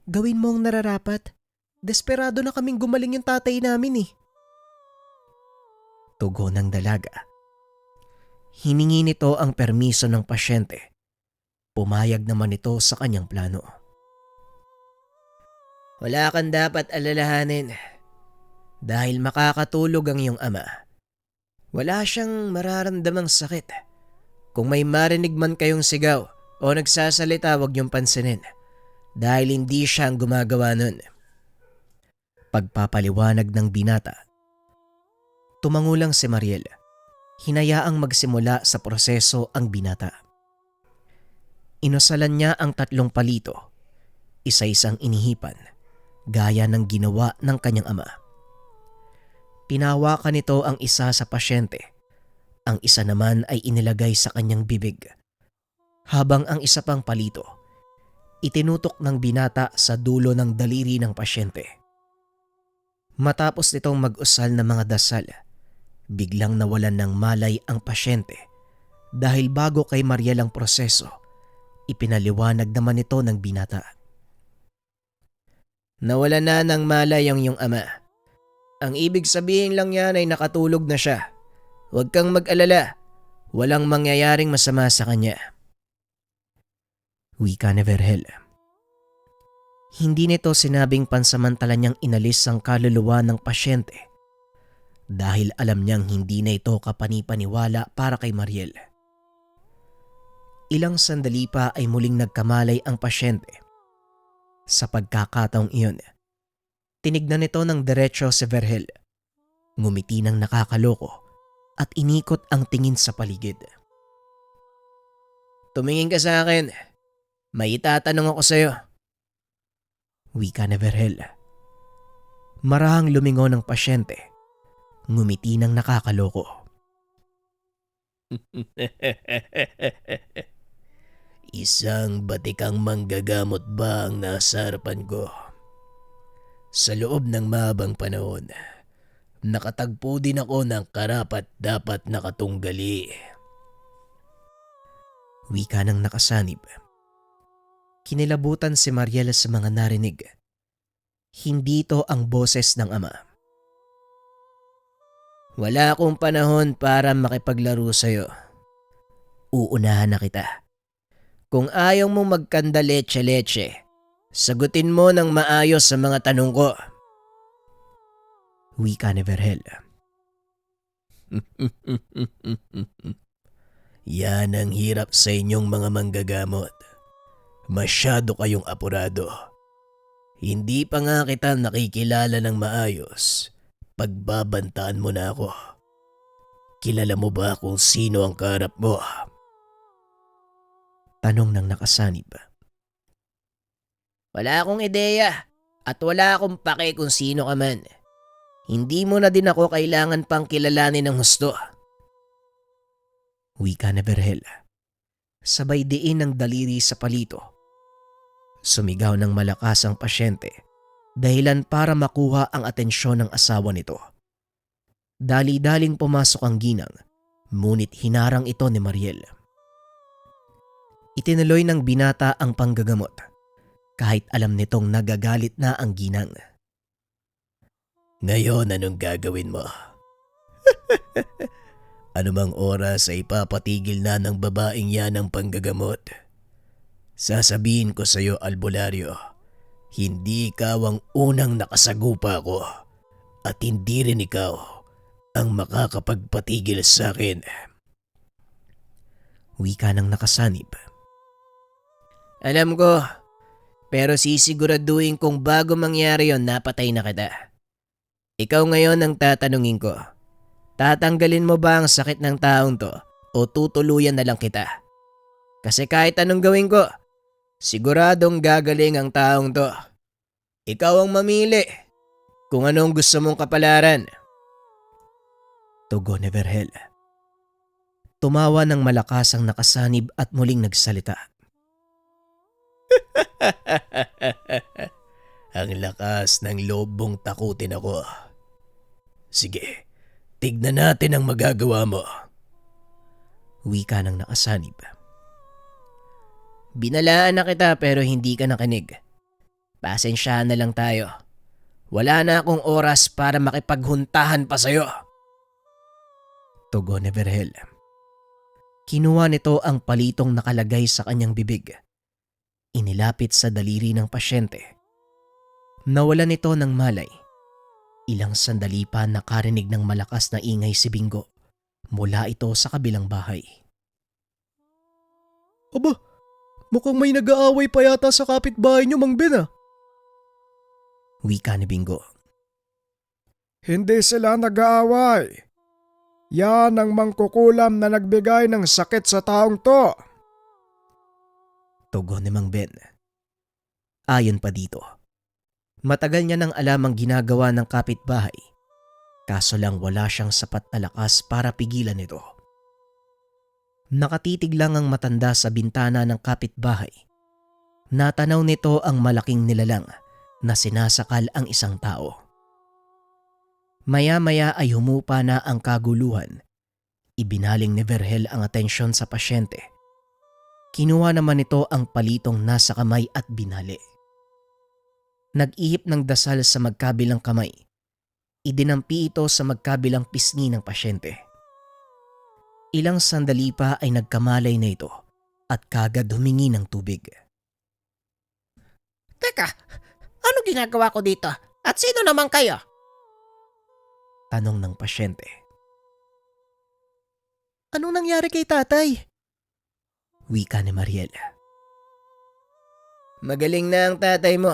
Gawin mo ang nararapat. Desperado na kaming gumaling yung tatay namin eh. Tugon ng dalaga. Hiningi nito ang permiso ng pasyente. Pumayag naman ito sa kanyang plano. Wala kang dapat alalahanin. Dahil makakatulog ang iyong ama. Wala siyang mararamdamang sakit. Kung may marinig man kayong sigaw o nagsasalita, huwag niyong pansinin. Dahil hindi siya ang gumagawa nun. Pagpapaliwanag ng binata. Tumangulang si Mariel. Hinayaang magsimula sa proseso ang binata. Inosalan niya ang 3 palito, isa-isang inihipan, gaya ng ginawa ng kanyang ama. Pinawakan nito ang isa sa pasyente, ang isa naman ay inilagay sa kanyang bibig, habang ang isa pang palito, itinutok ng binata sa dulo ng daliri ng pasyente. Matapos nitong mag-usal ng mga dasal, biglang nawalan ng malay ang pasyente dahil bago kay Mariel ang proseso, ipinaliwanag naman ito ng binata. Nawala na ng malay ang iyong ama. Ang ibig sabihin lang yan ay nakatulog na siya. Huwag kang mag-alala. Walang mangyayaring masama sa kanya. Wika ni Vergel. Hindi nito sinabing pansamantala niyang inalis ang kaluluwa ng pasyente dahil alam niyang hindi na ito kapanipaniwala para kay Mariel. Ilang sandali pa ay muling nagkamalay ang pasyente. Sa pagkakataong iyon, tinignan nito ng diretso si Vergel. Ngumiti ng nakakaloko at inikot ang tingin sa paligid. Tumingin ka sa akin. May itatanong ako sa'yo. Wika ni Verhel. Marahang lumingon ng pasyente. Ngumiti ng nakakaloko. Isang batikang manggagamot ba ang nasa harapan ko? Sa loob ng mahabang panahon, nakatagpo din ako ng karapat-dapat na katunggali. Wika ng nakasanib. Kinilabutan si Mariela sa mga narinig. Hindi ito ang boses ng ama. Wala akong panahon para makipaglaro sa'yo. Uunahan na kita. Kung ayaw mo magkanda leche-leche, sagutin mo ng maayos sa mga tanong ko. Wika ni Verhel. Yan ang hirap sa inyong mga manggagamot. Masyado kayong apurado. Hindi pa nga kita nakikilala ng maayos. Pagbabantaan mo na ako. Kilala mo ba kung sino ang kaharap mo? Tanong ng nakasanib. Wala akong ideya at wala akong pake kung sino ka man. Hindi mo na din ako kailangan pang kilalanin ng husto. Wika ni Verhel. Sabay diin ng daliri sa palito. Sumigaw ng malakas ang pasyente, dahilan para makuha ang atensyon ng asawa nito. Dali-daling pumasok ang ginang, ngunit hinarang ito ni Mariel. Itinuloy ng binata ang panggagamot, kahit alam nitong nagagalit na ang ginang. Ngayon anong gagawin mo? Anumang oras ay ipapatigil na ng babaeng yan ang panggagamot. Sasabihin ko sa iyo, albularyo, hindi ikaw ang unang nakasagupa ko at hindi rin ikaw ang makakapagpatigil sa akin. Wika ng nakasanib. Alam ko, pero sisiguraduhin kong bago mangyari yon napatay na kita. Ikaw ngayon ang tatanungin ko. Tatanggalin mo ba ang sakit ng taong to o tutuluyan na lang kita? Kasi kahit anong gawin ko, siguradong gagaling ang taong to. Ikaw ang mamili kung anong gusto mong kapalaran. Tugon ni Verhel. Tumawa ng malakas ang nakasanib at muling nagsalita. Ang lakas ng loob mong takutin ako. Sige, tignan natin ang magagawa mo. Wika ng nakasanib. Binalaan na kita pero hindi ka nakinig. Pasensyahan na lang tayo. Wala na akong oras para makipaghuntahan pa sa'yo. Tugon ni Verhel. Kinuha nito ang palitong nakalagay sa kanyang bibig. Inilapit sa daliri ng pasyente. Nawalan nito ng malay. Ilang sandali pa nakarinig ng malakas na ingay si Bingo mula ito sa kabilang bahay. Aba, mukhang may nag-aaway pa yata sa kapitbahay niyo, Mang Ben ah. Wika ni Bingo. Hindi sila nag-aaway. Yan ang mangkukulam na nagbigay ng sakit sa taong to. Tugon ni Mang Ben. Ayon pa dito, matagal niya nang alam ang ginagawa ng kapitbahay, kaso lang wala siyang sapat na lakas para pigilan ito. Nakatitig lang ang matanda sa bintana ng kapitbahay. Natanaw nito ang malaking nilalang na sinasakal ang isang tao. Maya-maya ay humupa na ang kaguluhan. Ibinaling ni Verhel ang atensyon sa pasyente. Kinuha naman nito ang palitong nasa kamay at binali. Nag-ihip ng dasal sa magkabilang kamay. Idinampi ito sa magkabilang pisngi ng pasyente. Ilang sandali pa ay nagkamalay na ito at kagad humingi ng tubig. Teka, ano ginagawa ko dito? At sino naman kayo? Tanong ng pasyente. Anong nangyari kay tatay? Wika ni Mariel. Magaling na ang tatay mo.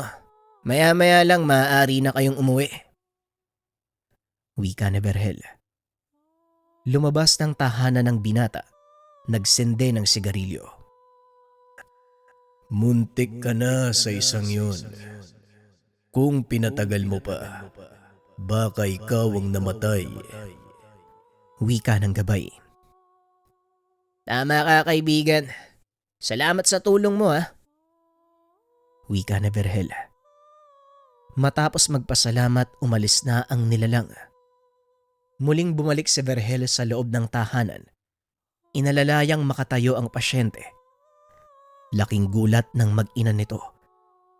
Maya-maya lang maaari na kayong umuwi. Wika ni Verhel. Lumabas ng tahanan ng binata. Nagsende ng sigarilyo. Muntik ka na sa isang yun. Kung pinatagal mo pa, baka ikaw ang namatay. Wika ng gabay. Tama ka, kaibigan. Salamat sa tulong mo, ha. Wika ni Vergel. Matapos magpasalamat, umalis na ang nilalang. Muling bumalik si Vergel sa loob ng tahanan. Inalalayang makatayo ang pasyente. Laking gulat ng mag-ina nito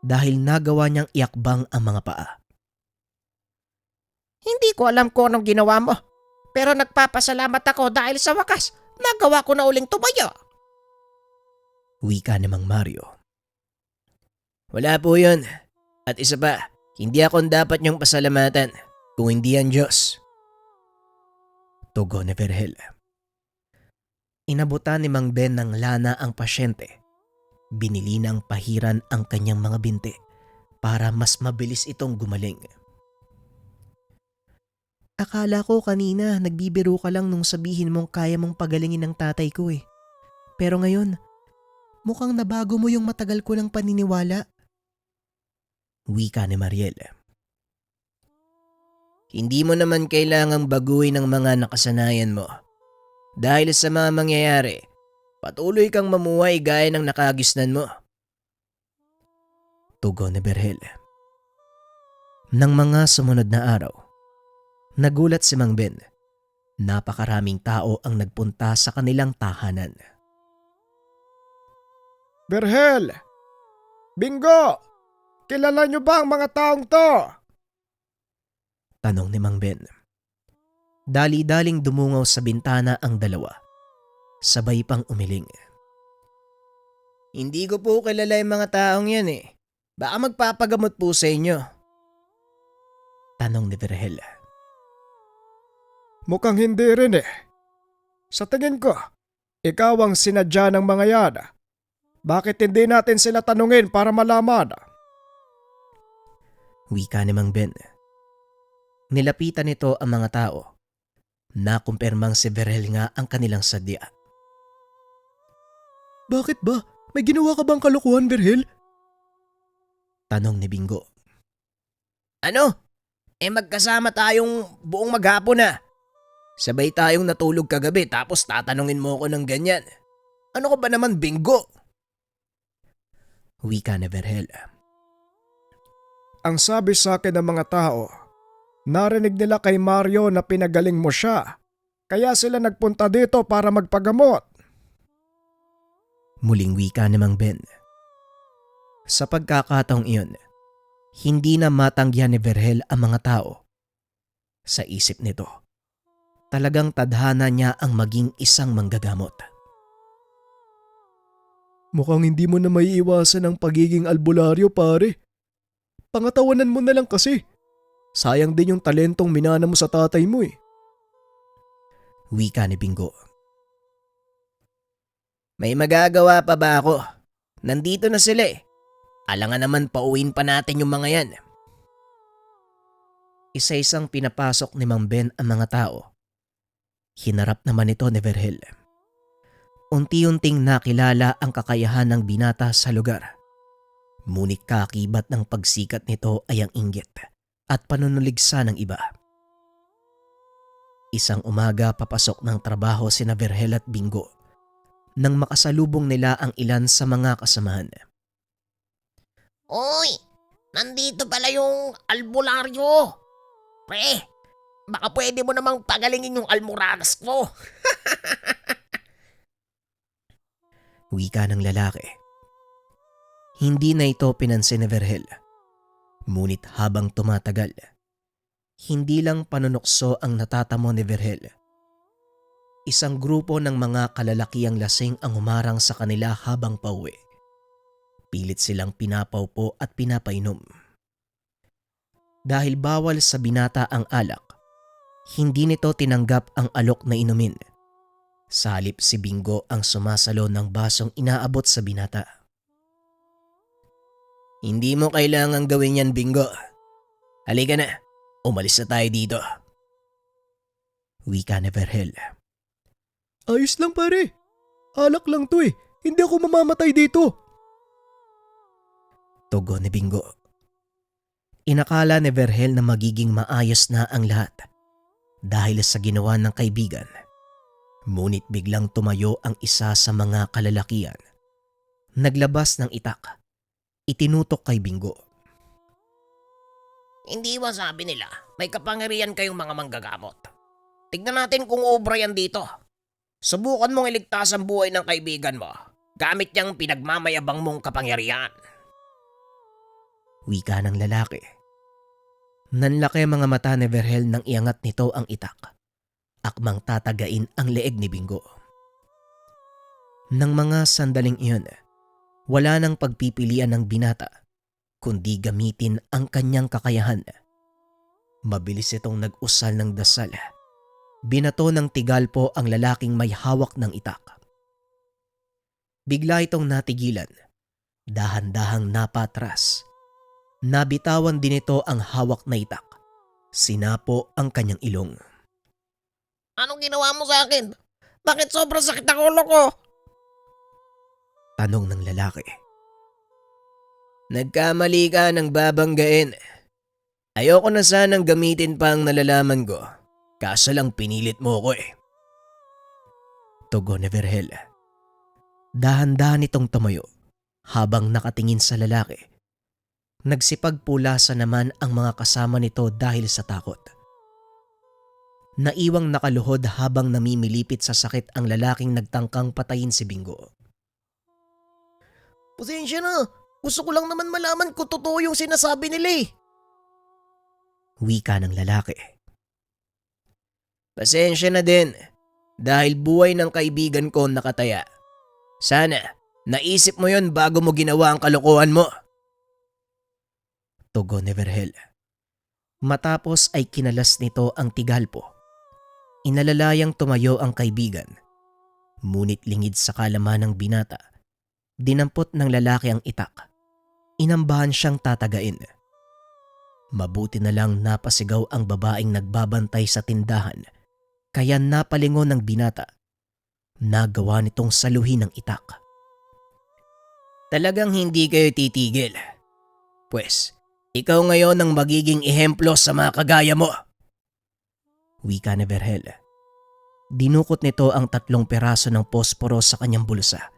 dahil nagawa niyang iakbang ang mga paa. Hindi ko alam kung anong ginawa mo. Pero nagpapasalamat ako dahil sa wakas, nagawa ko na uling tumayo. Wika ni Mang Mario. Wala po yun. At isa pa, hindi ako dapat niyong pasalamatan kung hindi ang Diyos. Tugon ni Vergel. Inabutan ni Mang Ben ng lana ang pasyente. Binili ng pahiran ang kanyang mga binti para mas mabilis itong gumaling. Akala ko kanina nagbibiro ka lang nung sabihin mong kaya mong pagalingin ng tatay ko eh. Pero ngayon, mukhang nabago mo yung matagal ko ng paniniwala. Wika ni Mariel. Hindi mo naman kailangang baguhin ang mga nakasanayan mo. Dahil sa mga mangyayari, patuloy kang mamuhay gaya ng nakagisnan mo. Tugon ni Vergel. Nang mga sumunod na araw, nagulat si Mang Ben. Napakaraming tao ang nagpunta sa kanilang tahanan. Vergel! Bingo! Kilala niyo ba ang mga taong to? Tanong ni Mang Ben. Dali-daling dumungaw sa bintana ang dalawa. Sabay pang umiling. Hindi ko po kilala yung mga taong yan eh. Baka magpapagamot po sa inyo. Tanong ni Vergel. Mukhang hindi rin eh. Sa tingin ko, ikaw ang sinadya ng mga yan. Bakit hindi natin sila tanungin para malaman? Wika ni Mang Ben. Nilapitan nito ang mga tao. Nakumpirmang si Vergel nga ang kanilang sadya. Bakit ba? May ginawa ka bang kalokohan, Vergel? Tanong ni Bingo. Ano? Magkasama tayong buong maghapon na. Sabay tayong natulog kagabi tapos tatanungin mo ako ng ganyan. Ano ka ba naman, Bingo? Wika ni Vergel. Ang sabi sa akin ng mga tao, narinig nila kay Mario na pinagaling mo siya. Kaya sila nagpunta dito para magpagamot. Muling wika ni Mang Ben. Sa pagkakataong iyon, hindi na matanggihan ni Vergel ang mga tao. Sa isip nito, talagang tadhana niya ang maging isang manggagamot. Mukhang hindi mo na maiiwasan ang pagiging albularyo, pare. Pangatawanan mo na lang kasi. Sayang din yung talentong minana mo sa tatay mo eh. Wika ni Bingo. May magagawa pa ba ako? Nandito na sila eh. Alangan naman pauwiin pa natin yung mga yan. Isa-isang pinapasok ni Mang Ben ang mga tao. Hinarap naman ito ni Vergel. Unti-unting nakilala ang kakayahan ng binata sa lugar. Ngunit kakibat ng pagsikat nito ay ang inggit at panunuligsa ng iba. Isang umaga papasok ng trabaho sina Vergel at Bingo nang makasalubong nila ang ilan sa mga kasamahan. Uy, nandito pala yung albularyo. Pre, baka pwede mo namang pagalingin yung almoranas ko. Wika ng lalaki. Hindi na ito pinansin ni Vergel. Ngunit habang tumatagal, hindi lang panunokso ang natatamo ni Vergel. Isang grupo ng mga kalalakiang lasing ang humarang sa kanila habang pauwi. Pilit silang pinapaupo at pinapainom. Dahil bawal sa binata ang alak, hindi nito tinanggap ang alok na inumin. Sa halip si Bingo ang sumasalo ng basong inaabot sa binata. Hindi mo kailangang gawin yan, Bingo. Halika na, umalis na tayo dito. Wika ni Vergel. Ayos lang pare. Alak lang to eh. Hindi ako mamamatay dito. Tugon ni Bingo. Inakala ni Verhel na magiging maayos na ang lahat dahil sa ginawa ng kaibigan. Ngunit biglang tumayo ang isa sa mga kalalakian. Naglabas ng itak. Itinutok kay Bingo. Hindi ba sabi nila, may kapangyarihan kayong mga manggagamot? Tignan natin kung obra yan dito. Subukan mong iligtas ang buhay ng kaibigan mo gamit niyang pinagmamayabang mong kapangyarihan. Wika ng lalaki. Nanlaki ang mga mata ni Verhel nang iangat nito ang itak. Akmang tatagain ang leeg ni Bingo. Nang mga sandaling iyon, wala nang pagpipilian ng binata, kundi gamitin ang kanyang kakayahan. Mabilis itong nag-usal ng dasal. Binato ng tigalpo ang lalaking may hawak ng itak. Bigla itong natigilan. Dahan-dahang napatras. Nabitawan din ito ang hawak na itak. Sinapo ang kanyang ilong. Anong ginawa mo sa akin? Bakit sobrang sakit ang ulo ko? Tanong ng lalaki. Nagkamali ka ng babanggain. Ayoko na sanang gamitin pa ang nalalaman ko. Kaso lang pinilit mo ko eh. Tugon ni Verhel. Dahan-dahan itong tumayo habang nakatingin sa lalaki. Nagsipagpulasa naman ang mga kasama nito dahil sa takot. Naiwang nakaluhod habang namimilipit sa sakit ang lalaking nagtangkang patayin si Bingo. Pasensya na. Gusto ko lang naman malaman kung totoo yung sinasabi nila eh. Wika ng lalaki. Pasensya na din dahil buhay ng kaibigan ko nakataya. Sana naisip mo yon bago mo ginawa ang kalokohan mo. Tugon ni Verhel. Matapos ay kinalas nito ang tigalpo. Inalalayang tumayo ang kaibigan. Ngunit lingid sa kalaman ng binata, dinampot ng lalaki ang itak. Inambahan siyang tatagain. Mabuti na lang napasigaw ang babaeng nagbabantay sa tindahan, kaya napalingon ng binata. Nagawa nitong saluhin ng itak. Talagang hindi kayo titigil. Pwes, ikaw ngayon ang magiging ehemplo sa mga kagaya mo. Wika ni Verhel. Dinukot nito ang 3 peraso ng posporo sa kanyang bulsa.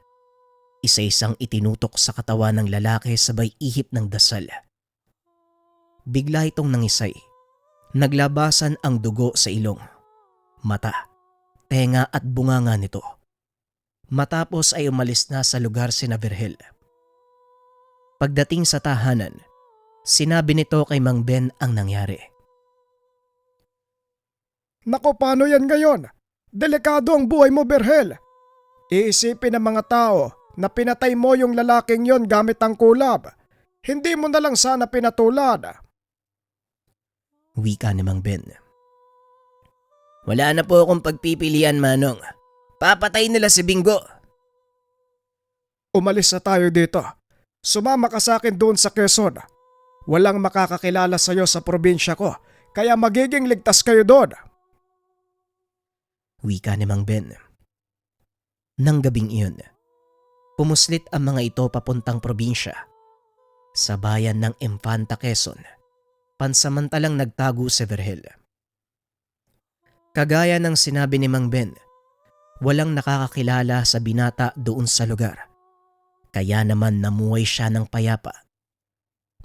Isa-isang itinutok sa katawan ng lalaki sabay ihip ng dasal. Bigla itong nangisay. Naglabasan ang dugo sa ilong, mata, tenga at bunganga nito. Matapos ay umalis na sa lugar sina Verhel. Pagdating sa tahanan, sinabi nito kay Mang Ben ang nangyari. Nako, paano yan ngayon? Delikado ang buhay mo, Verhel. Iisipin ng mga tao na pinatay mo yung lalaking yon gamit ang kulab. Hindi mo na lang sana pinatulad. Wika ni Mang Ben. Wala na po akong pagpipilian, Manong. Papatay nila si Bingo. Umalis na tayo dito. Sumama ka sa akin doon sa Quezon. Walang makakakilala sa iyo sa probinsya ko, kaya magiging ligtas kayo doon. Wika ni Mang Ben. Nang gabing iyon, pumuslit ang mga ito papuntang probinsya. Sa bayan ng Infanta Quezon, pansamantalang nagtago si Verhel. Kagaya ng sinabi ni Mang Ben, walang nakakakilala sa binata doon sa lugar. Kaya naman namuhay siya ng payapa.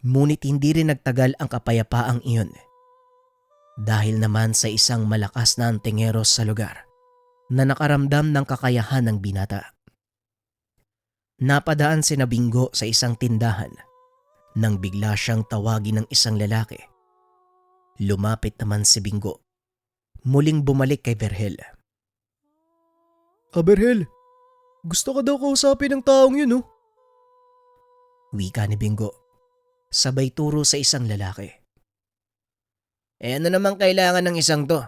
Ngunit hindi rin nagtagal ang kapayapaang iyon. Dahil naman sa isang malakas na antingero sa lugar na nakaramdam ng kakayahan ng binata. Napadaan si Bingo sa isang tindahan nang bigla siyang tawagin ng isang lalaki. Lumapit naman si Bingo. Muling bumalik kay Verhel. Verhel, gusto ka daw kausapin ng taong yun, oh. Wika ni Bingo. Sabay turo sa isang lalaki. Ano namang kailangan ng isang to?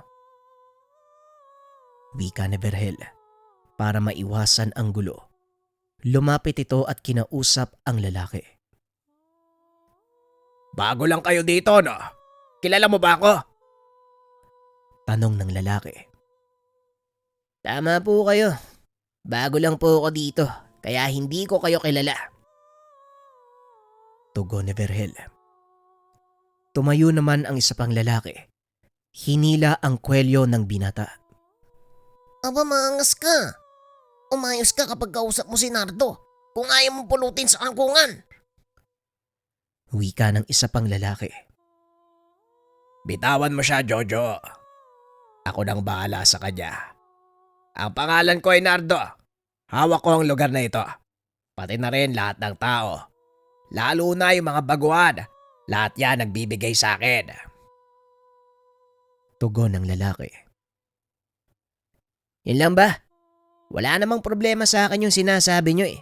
Wika ni Verhel. Para maiwasan ang gulo, lumapit ito at kinausap ang lalaki. Bago lang kayo dito, no? Kilala mo ba ako? Tanong ng lalaki. Tama po kayo. Bago lang po ako dito, kaya hindi ko kayo kilala. Tugon ni Vergel. Tumayo naman ang isa pang lalaki. Hinila ang kwelyo ng binata. Aba, maangas ka. Umayos ka kapag kausap mo si Nardo. Kung ayaw mong pulutin sa kangkungan. Wika ng isa pang lalaki. Bitawan mo siya, Jojo. Ako nang bahala sa kanya. Ang pangalan ko ay Nardo. Hawak ko ang lugar na ito. Pati na rin lahat ng tao. Lalo na yung mga baguhan. Lahat yan nagbibigay sa akin. Tugon ng lalaki. Yun lang ba? Wala namang problema sa akin yung sinasabi nyo eh.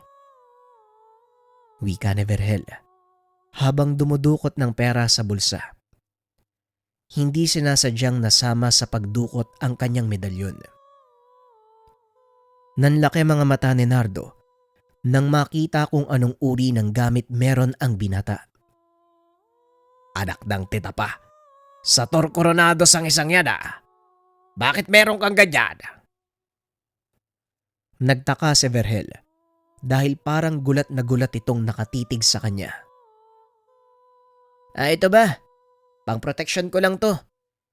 Wika ni Vergel habang dumudukot ng pera sa bulsa. Hindi sinasadyang nasama sa pagdukot ang kanyang medalyon. Nanlaki mga mata ni Nardo nang makita kung anong uri ng gamit meron ang binata. Anak ng tita pa. Sa Tor Coronados ang isang yan ah. Bakit meron kang ganyan? Nagtaka si Vergel dahil parang gulat na gulat itong nakatitig sa kanya. Ito ba? Pang-protection ko lang to.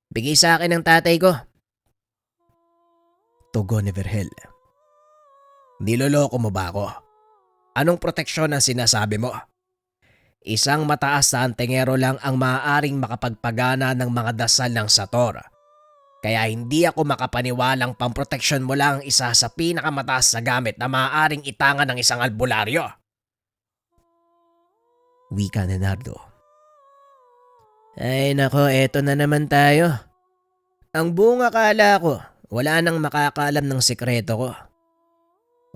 Bigay sa akin ng tatay ko. Tugon ni Vergel. Niloloko mo ba ako? Anong proteksyon ang sinasabi mo? Isang mataas na antingero lang ang maaaring makapagpagana ng mga dasal ng Sator. Kaya hindi ako makapaniwalang pamproteksyon mo lang ang isa sa pinakamataas na gamit na maaaring itangan ng isang albularyo. Wika ni Nardo. Ay nako, eto na naman tayo. Ang buong akala ko, wala nang makakaalam ng sikreto ko.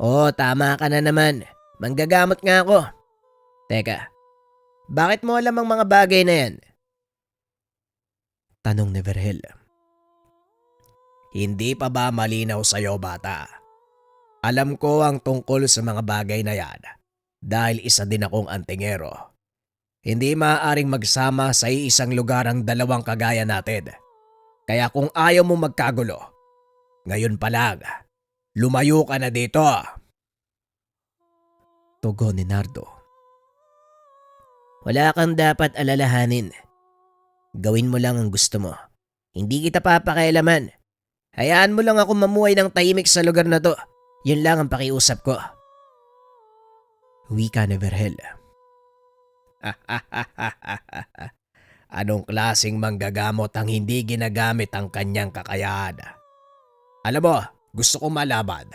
Oo, tama ka na naman. Manggagamot nga ako. Teka, bakit mo alam ang mga bagay na yan? Tanong ni Vergel. Hindi pa ba malinaw sa'yo, bata? Alam ko ang tungkol sa mga bagay na yan dahil isa din akong antingero. Hindi maaaring magsama sa isang lugar ang dalawang kagaya natin. Kaya kung ayaw mo magkagulo, ngayon pa lang, lumayo ka na dito. Tugon ni Nardo. Wala kang dapat alalahanin. Gawin mo lang ang gusto mo. Hindi kita papakialaman. Hayaan mo lang ako mamuhay ng tahimik sa lugar na to. Yun lang ang pakiusap ko. Wika ni Vergel. Anong klaseng manggagamot ang hindi ginagamit ang kanyang kakayahan? Alam mo, gusto kong malaman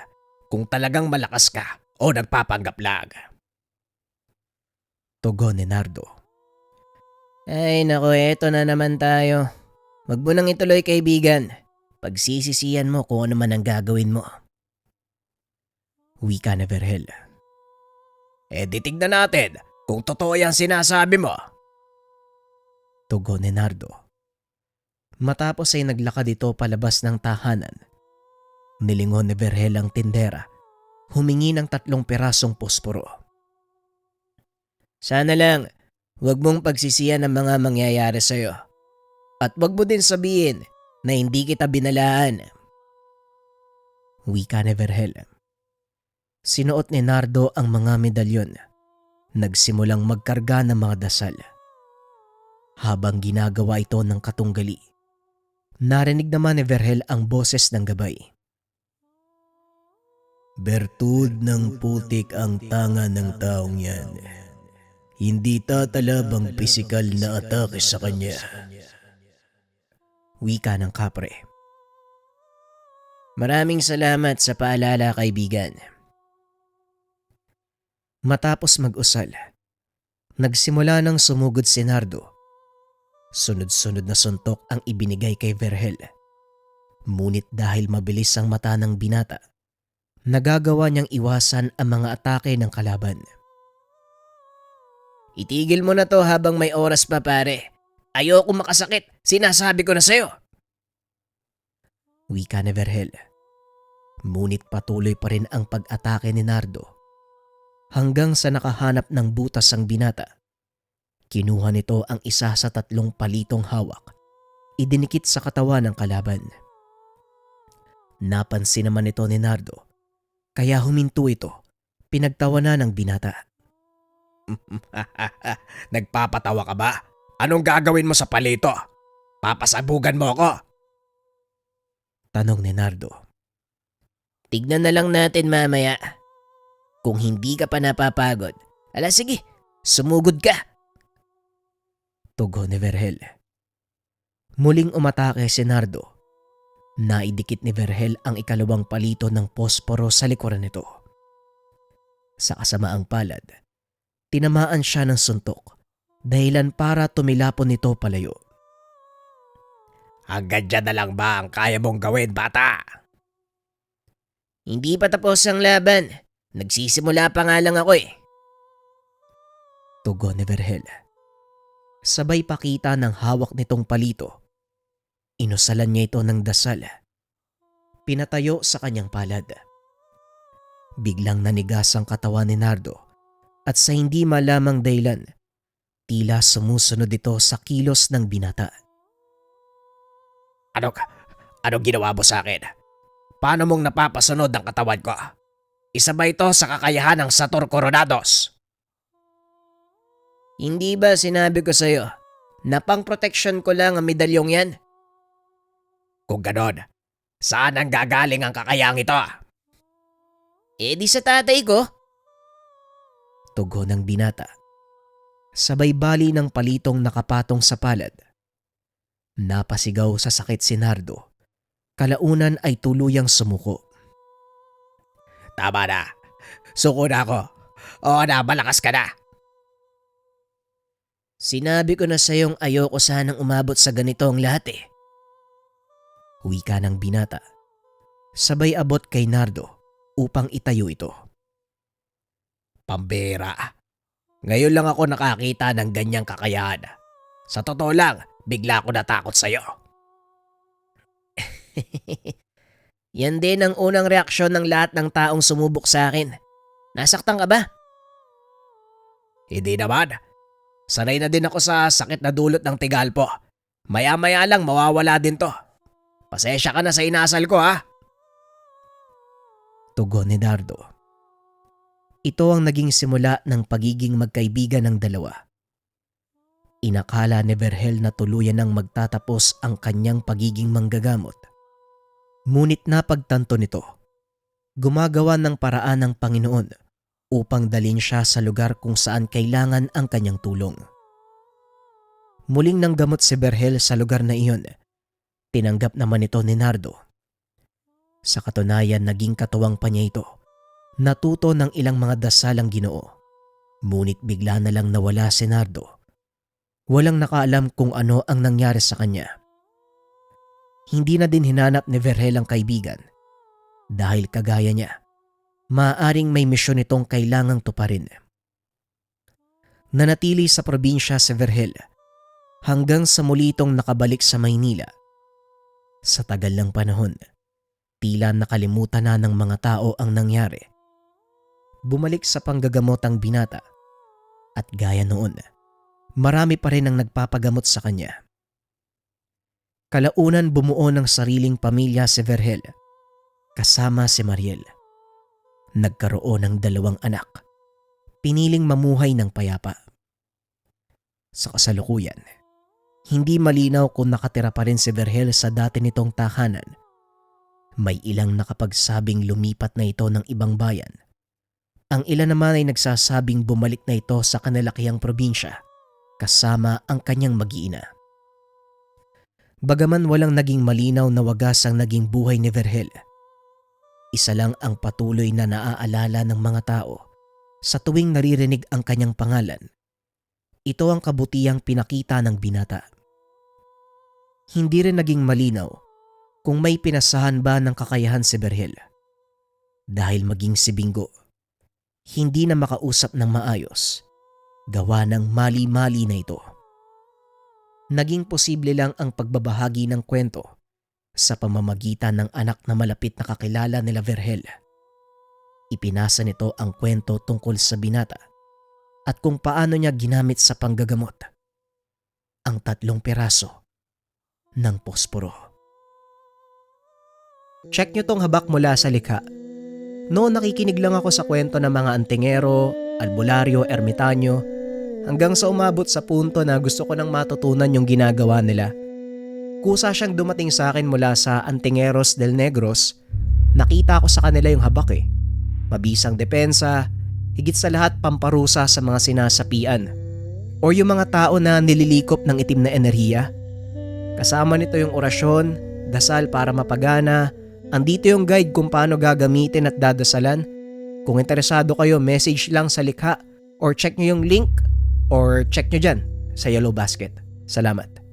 kung talagang malakas ka o nagpapanggap lang. Tugon ni Nardo. Ay nako, eto na naman tayo. Wag mo nang ituloy, kaibigan. Pagsisisihan mo kung ano man ang gagawin mo. Wika ni Vergel. Di tignan natin kung totoo yung sinasabi mo. Tugon ni Nardo. Matapos ay naglakad ito palabas ng tahanan. Nilingon ni Vergel ang tindera. Humingi ng 3 pirasong posporo. Sana lang, wag mong pagsisihan ang mga mangyayari sa'yo. At wag mo din sabihin na hindi kita binalaan. Wika ni Vergel. Sinuot ni Nardo ang mga medalyon. Nagsimulang magkarga ng mga dasal. Habang ginagawa ito ng katunggali, narinig naman ni Vergel ang boses ng gabay. Bertud ng putik ang tanga ng taong yan. Hindi tatalab ang pisikal na atake sa kanya. Wika ng kapre. Maraming salamat sa paalala, kaibigan. Matapos mag-usal, nagsimula ng sumugod si Nardo. Sunod-sunod na suntok ang ibinigay kay Vergel. Ngunit dahil mabilis ang mata ng binata, nagagawa niyang iwasan ang mga atake ng kalaban. Itigil mo na to habang may oras pa, pare. Ayoko makasakit. Sinasabi ko na sa'yo. Wika ni Vergel. Ngunit patuloy pa rin ang pag-atake ni Nardo. Hanggang sa nakahanap ng butas ang binata. Kinuha nito ang isa sa 3 palitong hawak. Idinikit sa katawan ng kalaban. Napansin naman ito ni Nardo. Kaya huminto ito. Pinagtawanan ng binata. Nagpapatawa ka ba? Anong gagawin mo sa palito? Papasabugan mo ako? Tanong ni Nardo. Tignan na lang natin mamaya. Kung hindi ka pa napapagod, ala sige, sumugod ka. Tugon ni Vergel. Muling umatake si Nardo. Naidikit ni Vergel ang ikalawang palito ng posporo sa likuran nito. Sa kasamaang palad, tinamaan siya ng suntok dahilan para tumilapon nito palayo. Hanggang dyan na lang ba ang kaya mong gawin, bata? Hindi pa tapos ang laban. Nagsisimula pa nga lang ako eh. Tugon ni Vergel. Sabay pakita ng hawak nitong palito. Inusalan niya ito ng dasal. Pinatayo sa kanyang palad. Biglang nanigas ang katawan ni Nardo at sa hindi malamang dahilan, tila sumusunod ito sa kilos ng binata. Anong ginawa mo sa akin? Paano mong napapasunod ang katawan ko? Isa ba ito sa kakayahan ng Sator Coronados? Hindi ba sinabi ko sa'yo na pang protection ko lang ang medalyong yan? Kung ganon, saan ang gagaling ang kakayahang ito? Eh di sa tatay ko. Tugon ng binata. Sabay bali ng palitong nakapatong sa palad. Napasigaw sa sakit si Nardo. Kalaunan ay tuluyang sumuko. Tama na. Suko na ako. Oo na, malakas ka na. Sinabi ko na sa'yong ayoko sanang umabot sa ganito ang lahat eh. Wika ng binata. Sabay abot kay Nardo upang itayo ito. Pambira. Ngayon lang ako nakakita ng ganyang kakayahan. Sa totoo lang, bigla ako natakot sa'yo. Yan din ang unang reaksyon ng lahat ng taong sumubok sa akin. Nasaktan ka ba? Hindi naman. Sanay na din ako sa sakit na dulot ng tigalpo. Maya-maya lang mawawala din to. Pasensya ka na sa inasal ko ha. Tugon ni Nardo. Ito ang naging simula ng pagiging magkaibigan ng dalawa. Inakala ni Vergel na tuluyan nang magtatapos ang kanyang pagiging manggagamot. Ngunit napagtanto nito, gumagawa ng paraan ng Panginoon upang dalhin siya sa lugar kung saan kailangan ang kanyang tulong. Muling nanggamot si Vergel sa lugar na iyon. Tinanggap naman ito ni Nardo. Sa katunayan, naging katuwang pa niya ito. Natuto ng ilang mga dasalang Ginoo. Ngunit bigla na lang nawala si Nardo. Walang nakaalam kung ano ang nangyari sa kanya. Hindi na din hinanap ni Vergel ang kaibigan. Dahil kagaya niya, maaaring may misyon itong kailangang tuparin. Nanatili sa probinsya si Vergel hanggang sa muli itong nakabalik sa Maynila. Sa tagal ng panahon, tila nakalimutan na ng mga tao ang nangyari. Bumalik sa panggagamot ang binata at gaya noon, marami pa rin ang nagpapagamot sa kanya. Kalaunan bumuo ng sariling pamilya si Vergel kasama si Mariel. Nagkaroon ng 2 anak. Piniling mamuhay ng payapa. Sa kasalukuyan, hindi malinaw kung nakatira pa rin si Vergel sa dati nitong tahanan. May ilang nakapagsabing lumipat na ito ng ibang bayan. Ang ilan naman ay nagsasabing bumalik na ito sa kanalakihang probinsya kasama ang kanyang mag-iina. Bagaman walang naging malinaw na wagas ang naging buhay ni Vergel, isa lang ang patuloy na naaalala ng mga tao sa tuwing naririnig ang kanyang pangalan. Ito ang kabutihang pinakita ng binata. Hindi rin naging malinaw kung may pinasahan ba ng kakayahan si Vergel. Dahil maging si Bingo, hindi na makausap ng maayos, gawa ng mali-mali na ito. Naging posible lang ang pagbabahagi ng kwento sa pamamagitan ng anak na malapit na kakilala nila Vergel. Ipinasa nito ang kwento tungkol sa binata at kung paano niya ginamit sa panggagamot ang 3 piraso ng posporo. Check nyo tong habak mula sa likha. Noon nakikinig lang ako sa kwento ng mga antingero, albularyo, ermitanyo, hanggang sa umabot sa punto na gusto ko nang matutunan yung ginagawa nila. Kusa siyang dumating sa akin mula sa Antingeros del Negros. Nakita ko sa kanila yung habak eh. Mabisang depensa, higit sa lahat pamparusa sa mga sinasapian. O yung mga tao na nililikop ng itim na enerhiya. Kasama nito yung orasyon, dasal para mapagana. Andito yung guide kung paano gagamitin at dadasalan. Kung interesado kayo, message lang sa likha or check nyo yung link or check nyo dyan sa Yellow Basket. Salamat.